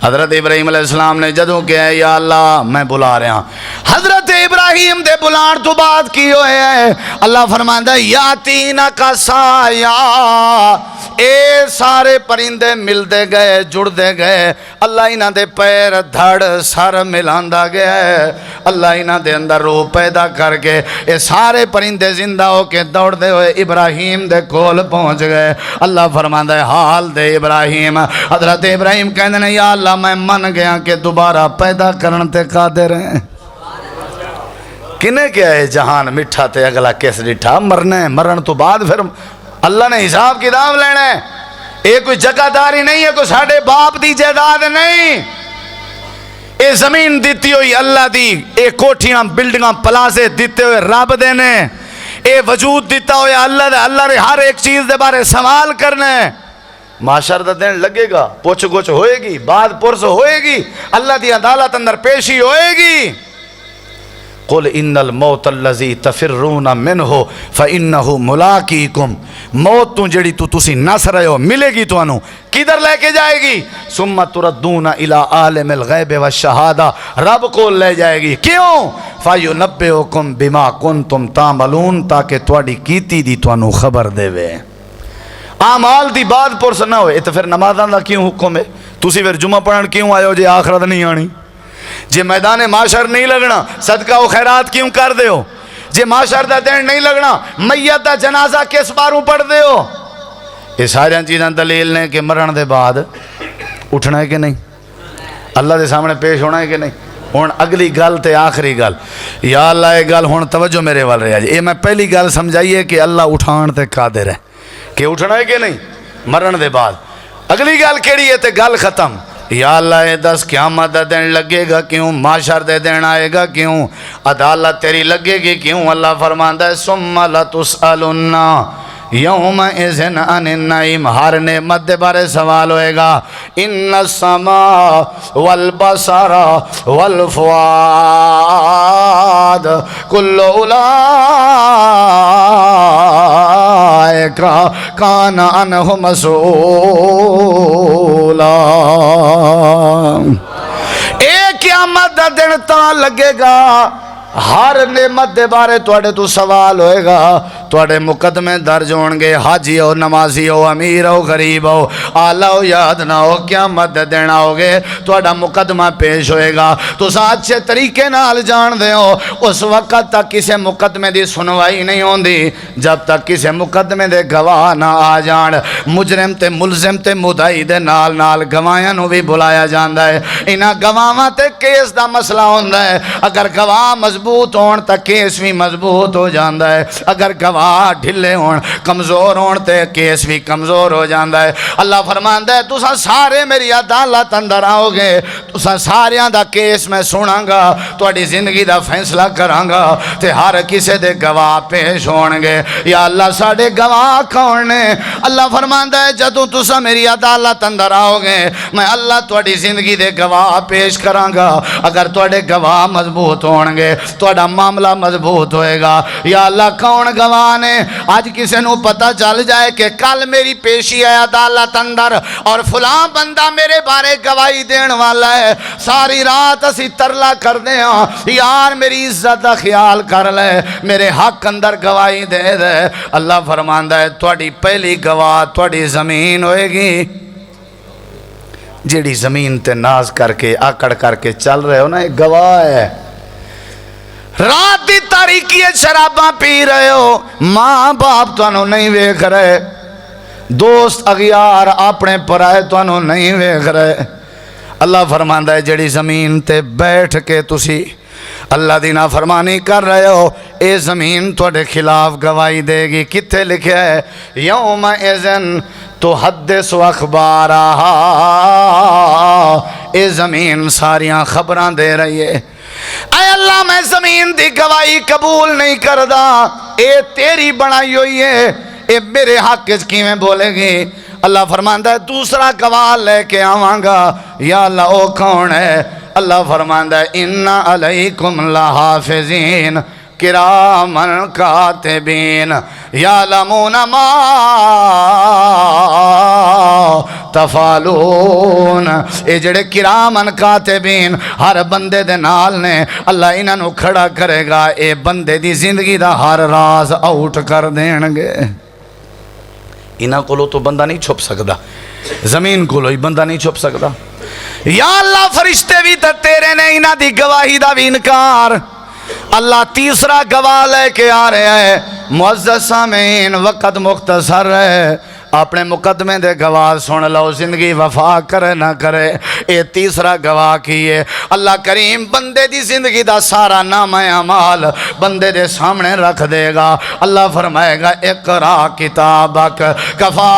حضرت ابراہیم علیہ السلام نے جدوں کہا یا اللہ میں بلا رہا ہوں، حضرت ابراہیم دے بلان تو بعد کی ہوئے ہے؟ اللہ فرماندا ہے یاتینا کا سایہ، اے سارے پرندے ملدے گئے جڑدے گئے، اللہ انہاں دے پیر دھڑ سر ملاندا گیا ہے، اللہ انہاں دے اندر روح پیدا کر کے اے سارے پرندے زندہ ہو کے دوڑ دے ہوئے ابراہیم دے کول پہنچ گئے۔ اللہ فرماندا ہے حال دے ابراہیم، حضرت ابراہیم کہندے نے یا اللہ میں من گیا کہ دوبارہ پیدا کرن تے قادر ہیں۔ کنے کیا ہے جہان مٹھا تے اگلا کیس ڈٹھا، مرنا ہے، مرن تو بعد پھر اللہ نے حساب کتاب لینا ہے۔ یہ کوئی جگہ داری نہیں ہے، کوئی ساڑھے باپ دی جائیداد نہیں، یہ زمین دیتی ہوئی اللہ دی، یہ کوٹھیاں بلڈنگاں پلازے دیتے ہوئے رب دینے، یہ وجود دیتا ہویا اللہ دے، اللہ نے ہر ایک چیز دے بارے سوال کرنے۔ معاشر دا دن لگے گا، پوچھ گوچھ ہوئے گی، بعد پرس ہوئے گی، اللہ دی عدالت اندر پیشی ہوئے گی۔ قل ان الموت الذی تفرون منہ فانہ ملاقیکم، موت تو جڑی تو تسی نس رہے ہو ملے گی تو انہوں کدھر لے کے جائے گی؟ ثم تردون الی عالم الغیب والشہادہ، رب کو لے جائے گی، کیوں؟ فینبئکم بما کنتم تعملون، تاکہ تواڈی کیتی دی تو انہوں خبر دے وے۔ اعمال دی بات پرس نہ ہوئے تو پھر نمازاں دا کیوں حکم ہے؟ تسی پھر جمعہ پڑھن کیوں آئے ہو جے آخرت نہیں آنی؟ جے میدان معاشر نہیں لگنا صدقہ و خیرات کیوں کر دے ہو؟ جے معاشر دا دین نہیں لگنا میت دا جنازہ کس باروں پڑھ دے ہو؟ یہ سارے چیزاں دلیل نے کہ مرن دے بعد اٹھنا ہے کہ نہیں، اللہ دے سامنے پیش ہونا ہے کہ نہیں۔ ہون اگلی گل تے آخری گل، یا اللہ یہ گل ہون توجہ میرے وال رہا جی، یہ میں پہلی گل سمجھائیے کہ اللہ اٹھان تے قادر ہے کہ اٹھنا ہے کہ نہیں مرن دے بعد۔ اگلی گل کیڑی ہے تے گل ختم۔ یا اللہ یہ دس قیامت دا دن لگے گا کیوں؟ معاشر دے دن آئے گا کیوں؟ عدالت تیری لگے گی کیوں؟ اللہ فرماندا ہے ثم لتسألن یومئذ عن النعیم، ہر نعمت دے بارے سوال ہوئے گا۔ ان السماء والبصر والفؤاد کل اولئک کان عنہ مسئولا۔ اے قیامت دا دن تا لگے گا، ہر نعمت دے بارے توڑے تو سوال ہوئے گا، توڑے مقدمے درج ہونگے، حاجی ہو، نمازی ہو، امیر ہو، غریب ہو، آلہ ہو، یاد نہ ہو، قیامت دے دن آؤگے توڑا مقدمہ پیش ہوئے گا۔ تو اچھے طریقے نال جان دے ہو اس وقت تک کسے مقدمے دی سنوائی نہیں ہوندی جب تک کسے مقدمے دے گواہ نہ آ جان۔ مجرم تے ملزم تے مدعی دے نال نال گواہاں نو بھی بلایا جاندا ہے، انہاں گواہاں تے کیس دا مسئلہ ہوندا ہے، اگر گواہ مضبوط ہون تا کیس بھی مضبوط ہو جاندا ہے، اگر گواہ گواہ ڈھلے ہون کمزور ہون تے کیس بھی کمزور ہو جاندا ہے۔ اللہ فرماندا ہے تساں سارے میری عدالت اندر آؤ گے، تساں ساریاں دا کیس میں سناں گا، تہاڈی زندگی دا فیصلہ کراں گا تے ہر کسے دے گواہ پیش ہون گے۔ یا اللہ ساڈے گواہ کون نے؟ اللہ فرماندا ہے جدوں تساں میری عدالت اندر آؤ گے میں اللہ تہاڈی زندگی دے گواہ پیش کراں گا۔ اگر تہاڈے گواہ مضبوط ہون گے تہاڈا معاملہ مضبوط ہوئے گا۔ یا اللہ کون گواہ نے؟ آج کسے نو پتہ چل جائے کہ کل میری پیشی ہے عدالت اندر اور فلاں بندہ میرے بارے گواہی دین والا ہے، ساری رات اسی ترلا کر دے ہاں یار میری عزت دا خیال کر لے، میرے حق اندر گواہی دے دے۔ اللہ فرماندا ہے تہاڈی پہلی گواہ تہاڈی زمین ہوئے گی، جیڑی زمین تے ناز کر کے آکڑ کر کے چل رہے ہو نا، ایک گواہ ہے۔ رات دی تاریکی شراباں پی رہے ہو، ماں باپ تانوں نہیں ویکھ رہے، دوست اغیار اپنے پرائے تانوں نہیں ویکھ رہے۔ اللہ فرماندا ہے جڑی زمین تے بیٹھ کے تسی اللہ دی نافرمانی کر رہے ہو، اے زمین تواڈے خلاف گواہی دے گی۔ کتھے لکھیا ہے؟ یوم اذن تحدث اخبارہا، اے زمین ساریاں خبراں دے رہی ہے۔ اے اللہ میں زمین دی گواہی قبول نہیں کردا، اے تیری بنائی ہوئی ہے، اے میرے حق وچ کیویں بولے گی؟ اللہ فرماندا ہے دوسرا گواہ لے کے آواں گا۔ یا اللہ او کون ہے؟ اللہ فرماندا ہے ان علیکم لحافظین کرامن کاتبین یعلمون ما تفعلون۔ اے جڑے کرامن کاتبین ہر بندے دے نال نے، اللہ انہاں نو کھڑا کرے گا، اے بندے دی زندگی دا ہر راز آؤٹ کر دین گے۔ انہاں کولو تو بندہ نہیں چھپ سکدا، زمین کولو ہی بندہ نہیں چھپ سکدا۔ یا اللہ فرشتے بھی تے تیرے نے انہاں دی گواہی دا بھی انکار۔ اللہ تیسرا گواہ لے کے آ رہے ہیں۔ معزز سامعین وقت مختصر ہے، اپنے مقدمے دے گواہ سن لو، زندگی وفا کرے نہ کرے۔ اے تیسرا گواہ کیے اللہ کریم بندے دی زندگی دا سارا نامہ اعمال بندے دے سامنے رکھ دے گا۔ اللہ فرمائے گا اقرا کتابک کفا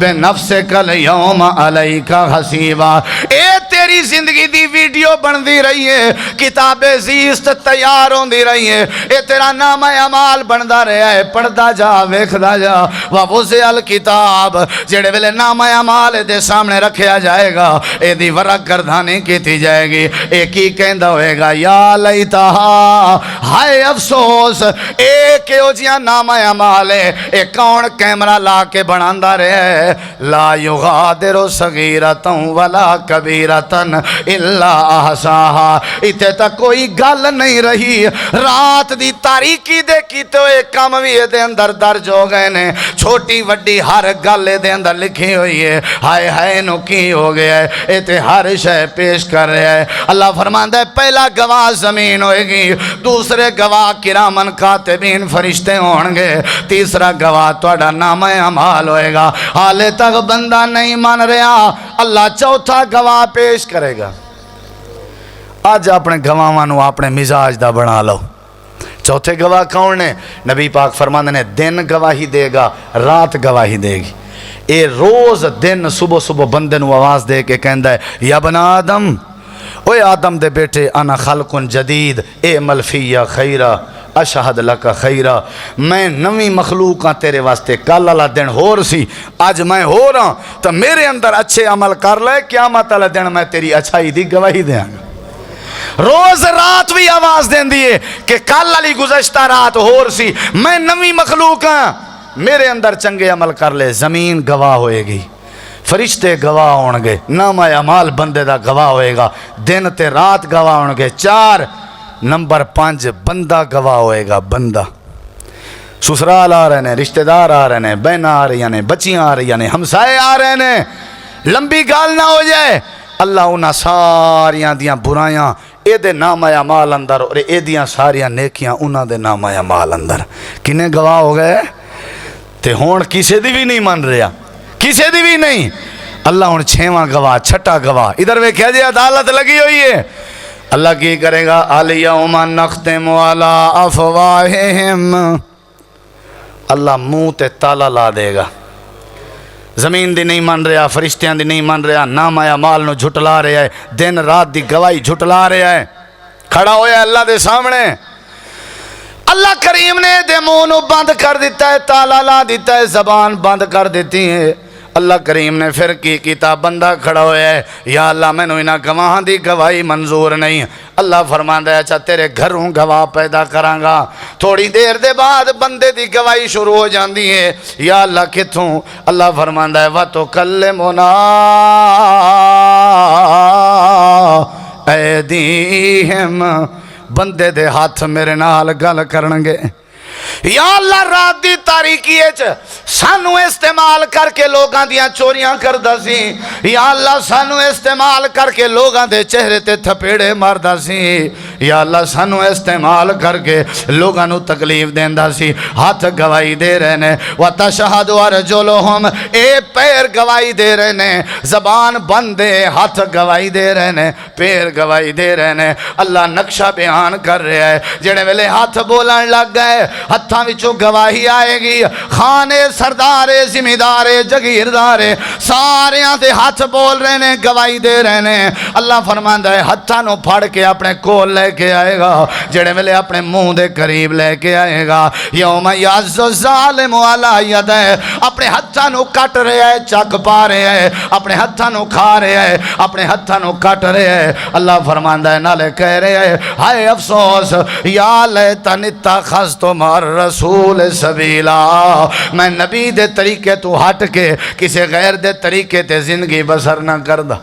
بنفسک الیوم علیک حسیبا۔ اے تیری زندگی دی ویڈیو بن دی رہی ہے، کتاب زیست تیار ہون دی رہی ہے، اے تیرا نامہ اعمال بندا رہا ہے، پڑھدا جا ویکھدا جا۔ ووضع الکتاب جڑے ویلے نامہ اعمال دے سامنے رکھیا جائے گا، اے دی ورق گردانی کیتی جائے گی۔ اے کی کہندا ہوئے گا یا لیتہا، ہائے افسوس، اے کیو جیاں نامہ اعمال ہے، اے کون کیمرہ لا کے بناندا رہا ہے؟ لا یغادر صغیرۃ ولا کبیرۃ الا احصاہا۔ ایتھے تک کوئی گل نہیں رہی، رات دی تاریکی دے کیتے ہوئے کام بھی دے اندر درج ہو گئے نے، چھوٹی وڈی ہر گل دے اندر لکھی ہوئی ہے۔ ہائے ہائے نو کی ہو گیا ہے، اے تے ہر شے پیش کر رہا ہے۔ اللہ فرماندا ہے پہلا گواہ زمین ہوئے گی، دوسرے گواہ کرامن کاتبین فرشتے ہون گے، تیسرا گواہ تہاڈا نامہ اعمال ہوئے گا۔ حالے تک بندہ نہیں مان رہا، اللہ چوتھا گواہ پیش کرے گا۔ آج اپنے گواہاں نو اپنے مزاج دا بنا لو۔ چوتھے گواہ کون نے؟ نبی پاک فرماندے نے دن گواہی دے گا، رات گواہی دے گی۔ اے روز دن صبح صبح بندے نو آواز دے کے کہندا ہے یا بنا آدم، اوے آدم دے بیٹے انا خلق جدید اعمل فی خیرا اشہد لک خیرا، میں نویں مخلوق ہاں تیرے واسطے، کل والا دن ہور سی اج میں ہو رہا تو میرے اندر اچھے عمل کر لے، قیامت والا دن میں تیری اچھائی دی گواہی دیاں گا۔ روز رات بھی آواز دین دیئے کہ کل علی گزشتہ رات ہور سی، میں نویں مخلوق ہاں، میرے اندر چنگے عمل کر لے۔ زمین گواہ ہوئے گی، فرشتے گواہ ہون گے، نامہ اعمال بندے دا گواہ ہوئے گا، دن تے رات گواہ ہون گے۔ 4 نمبر 5 بندہ گواہ ہوئے گا۔ بندہ سسرال آ رہے ہیں، رشتہ دار آ رہے ہیں، بہن آ رہی ہیں، بچیاں آ رہی ہیں، ہمسائے آ رہے ہیں، لمبی گال نہ ہو جائے، اللہ انہاں ساریاں دیاں برائیاں اے دے نامہ اعمال اندر اور اے دیاں ساریاں نیکیاں انہاں دے نامہ اعمال اندر۔ کنے گواہ ہو گئے؟ تے ہون کسے دی بھی نہیں مان رہا، کسے دی بھی نہیں۔ اللہ ہون 6واں گواہ، چھٹا گواہ، ادھر ویکھیا جی عدالت لگی ہوئی ہے، اللہ کی کرے گا الیوم نختم علی افواہہم، اللہ منہ تے تالا لا دے گا. زمین دی نہیں من رہا، فرشتیاں دی نہیں من رہا، نام آیا مال نو جھٹلا رہا ہے، دن رات دی گواہی جھٹلا رہا ہے، کھڑا ہویا اللہ دے سامنے. اللہ کریم نے دے منہ نو بند کر دیتا ہے، تالا لا دیتا ہے، زبان بند کر دیتی ہے. اللہ کریم نے پھر کی کیتا، بندہ کھڑا ہویا ہے، یا اللہ میں نو انہاں گواہاں دی گواہی منظور نہیں. اللہ فرماندا ہے اچھا تیرے گھروں گواہ پیدا کراں گا. تھوڑی دیر دے بعد بندے دی گواہی شروع ہو جاندی ہے. یا اللہ کتھوں؟ اللہ فرماندا ہے وَتُكَلِّمُنَا ایدیہم، بندے دے ہاتھ میرے نال گل کرنگے. یا اللہ رات دی تاریکی سانو استعمال کر کے لوگاں دیاں چوریاں کردہ سی. یا اللہ سانو استعمال کر کے لوگاں دے چہرے تے تھپیڑے ماردہ سی. یا اللہ سانو استعمال کر کے لوگاں نو تکلیف دیندہ سی. ہاتھ گواہی دے رہے نے، وَتَشْهَدُ أَرْجُلُهُمْ، اے پیر گواہی دے رہے نے، زبان بندے، ہاتھ گواہی دے رہے نے، پیر گواہی دے رہے نے. اللہ نقشہ بیان کر رہے ہیں، جڑے ویلے ہاتھ بولن لگ گئے ہتھاں وچوں گواہی آئے گی. خانے سردارے زمیندارے جگیردارے ساریاں دے ہاتھ بول رہے نے، گواہی دے رہے نے. اللہ فرماندا ہے ہتھاں نو پھڑ کے اپنے کول لے کے آئے گا، جڑے ویلے اپنے منہ دے قریب لے کے آئے گا. یوم یعض الظالم علی یدہ، اپنے ہتھاں نو کٹ رہے ہے، چک پا رہے ہے، اپنے ہتھاں نو کھا رہے ہے، اپنے ہتھاں نو کٹ رہے ہے. اللہ فرماندا ہے نالے کہہ رہے ہے ہائے افسوس، یا لیتنی اتخذت مع الرسول سبیلا، میں نبی دے طریقے تو ہٹ کے کسی غیر دے طریقے تے زندگی بسر نہ کردہ.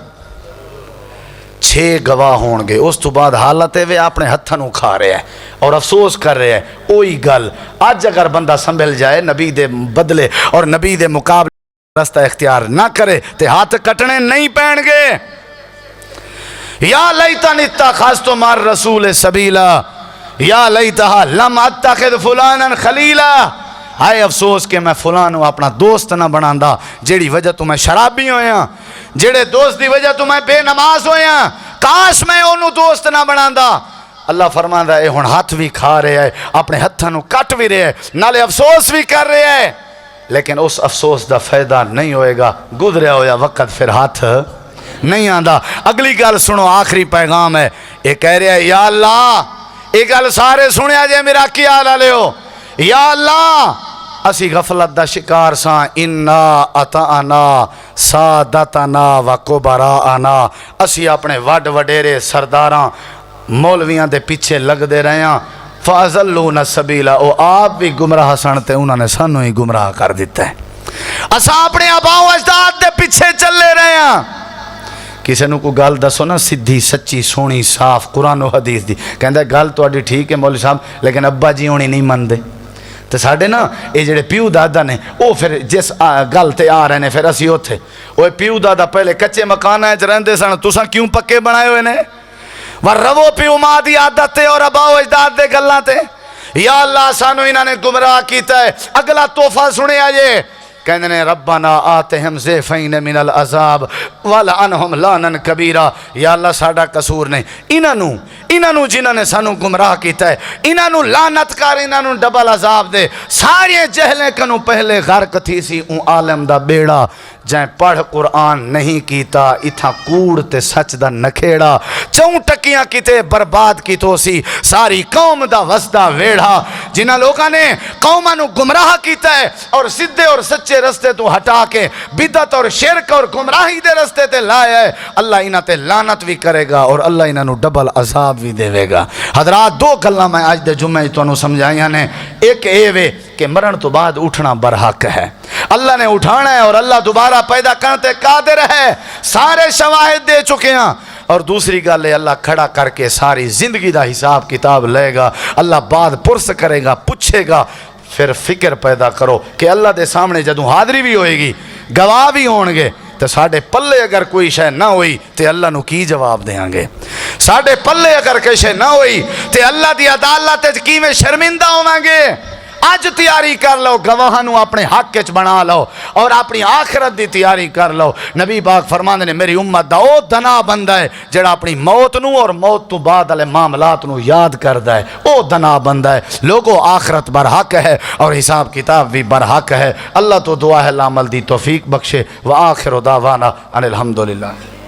6 گواہ ہون گے، اس تو بعد حالت ہے وہ اپنے ہتھنوں کھا رہے ہیں اور افسوس کر رہے ہیں. اوہی گل آج اگر بندہ سنبھل جائے نبی دے بدلے اور نبی دے مقابلے رستہ اختیار نہ کرے تے ہاتھ کٹنے نہیں پین گے. یا لیتنی اتخذت مع الرسول سبیلا، یا لیتہا لم اتخذ فلانا خلیلا، ہائے افسوس کہ میں فلانوں اپنا دوست نہ بناندا، جیڑی وجہ تو میں شرابی ہویا، جیڑے دوست دی وجہ تو میں بے نماز ہویا، کاش میں انہوں دوست نہ بناندا. اللہ فرماندا ہے ہن ہاتھ بھی کھا رہے ہیں، اپنے ہتھاں نو کٹ بھی رہے ہیں، نالے افسوس بھی کر رہے ہیں، لیکن اس افسوس دا فائدہ نہیں ہوئے گا. گزریا ہویا وقت پھر ہاتھ نہیں آندا. اگلی گل سنو، آخری پیغام ہے. یہ کہہ رہے ہیں یا اللہ، ایک گل سارے سنیا جے میرا کیا حال لے ہو. یا اللہ اسی غفلت دا شکار ساں، انا اطعنا سادتنا و کبراءنا، اسی اپنے وڈ وڈیرے سرداراں مولویاں دے پیچھے لگ دے رہے ہیں. فَأَزَلُّونَ السَّبِيلَ، او آپ بھی گمراہ سنتے انہوں نے سانو ہی گمراہ کر دیتا ہے. اساں اپنے آباؤ اجداد دے پیچھے چلے رہے ہیں. کسی نے کوئی گل دسو نا سدھی سچی سونی صاف قرآن و حدیث دی، کہندا ہے گل تہاڈی ٹھیک ہے مولوی صاحب لیکن ابا جی ہونی نہیں مندے. تے ساڈے نا یہ جڑے پیو دادا نے وہ پھر جس گل تے آ رہے نے پھر اسی اوتھے، وہ پیو دادا پہلے کچے مکان وچ رہندے سن، تساں کیوں پکے بنائے ہوئے نے؟ ور رو پیو ماں دی عادت تے اور ابا و اجداد دے گلاں تے. یا اللہ سانو انہاں نے گمراہ کیتا ہے. اگلا تحفہ سنیا جے، کہنے نے ربنا آتہم ضعفین من العذاب ولعنہم لعنا کبیرا. یا اللہ ساڈا قصور نہیں، انہاں جنہاں نے سانو گمراہ کیتا ہے انہاں لعنت کر، انہاں ڈبل عذاب دے. ساری جہلیں کنوں پہلے غرق تھی سی اون عالم دا بیڑا جائیں پڑھ قرآن نہیں کیتا، اتھا کوڑ تے سچ دا نکھیڑا، 4 ٹکیاں کیتے برباد کی تو سی ساری قوم دا وسدا ویڑا. جنہاں لوگاں نے قوماں نو گمراہ کیتا ہے اور سدھے اور سچے رستے تو ہٹا کے بدعت اور شرک اور گمراہی دے رستے تے لایا ہے، اللہ انہاں تے لعنت بھی کرے گا اور اللہ انہاں نو ڈبل عذاب بھی دے گا. حضرات 2 گلاں میں آج دے جمعے تانوں سمجھائیاں نے. ایک اے وے کہ مرن تو بعد اٹھنا برحق ہے، اللہ نے اٹھانا ہے اور اللہ دوبارہ پیدا کرتے قادر ہے، سارے شواہد دے چکے ہیں. اور دوسری گل ہے اللہ کھڑا کر کے ساری زندگی دا حساب کتاب لے گا، اللہ بعد پرس کرے گا، پوچھے گا. پھر فکر پیدا کرو کہ اللہ دے سامنے جدوں حاضری بھی ہوئے گی، گواہ بھی ہون گے، تو ساڑھے پلے اگر کوئی شے نہ ہوئی تو اللہ نو کی جواب دیاں گے؟ ساڑھے پلے اگر کوئی شے نہ ہوئی تو اللہ دی عدالت کی میں شرمندہ ہوواں گے؟ اج تیاری کر لو، گواہاں اپنے حق وچ بنا لو اور اپنی آخرت دی تیاری کر لو۔ نبی پاک فرماندے نے میری امت دا او دنا بندہ ہے جڑا اپنی موت نو اور موت تو بعد والے معاملات نو یاد کردا ہے، او دنا بندہ ہے۔ لوگوں آخرت برحق ہے اور حساب کتاب بھی برحق ہے۔ اللہ تو دعا ہے عمل دی توفیق بخشے۔ وآخر دعوانا ان الحمدللہ۔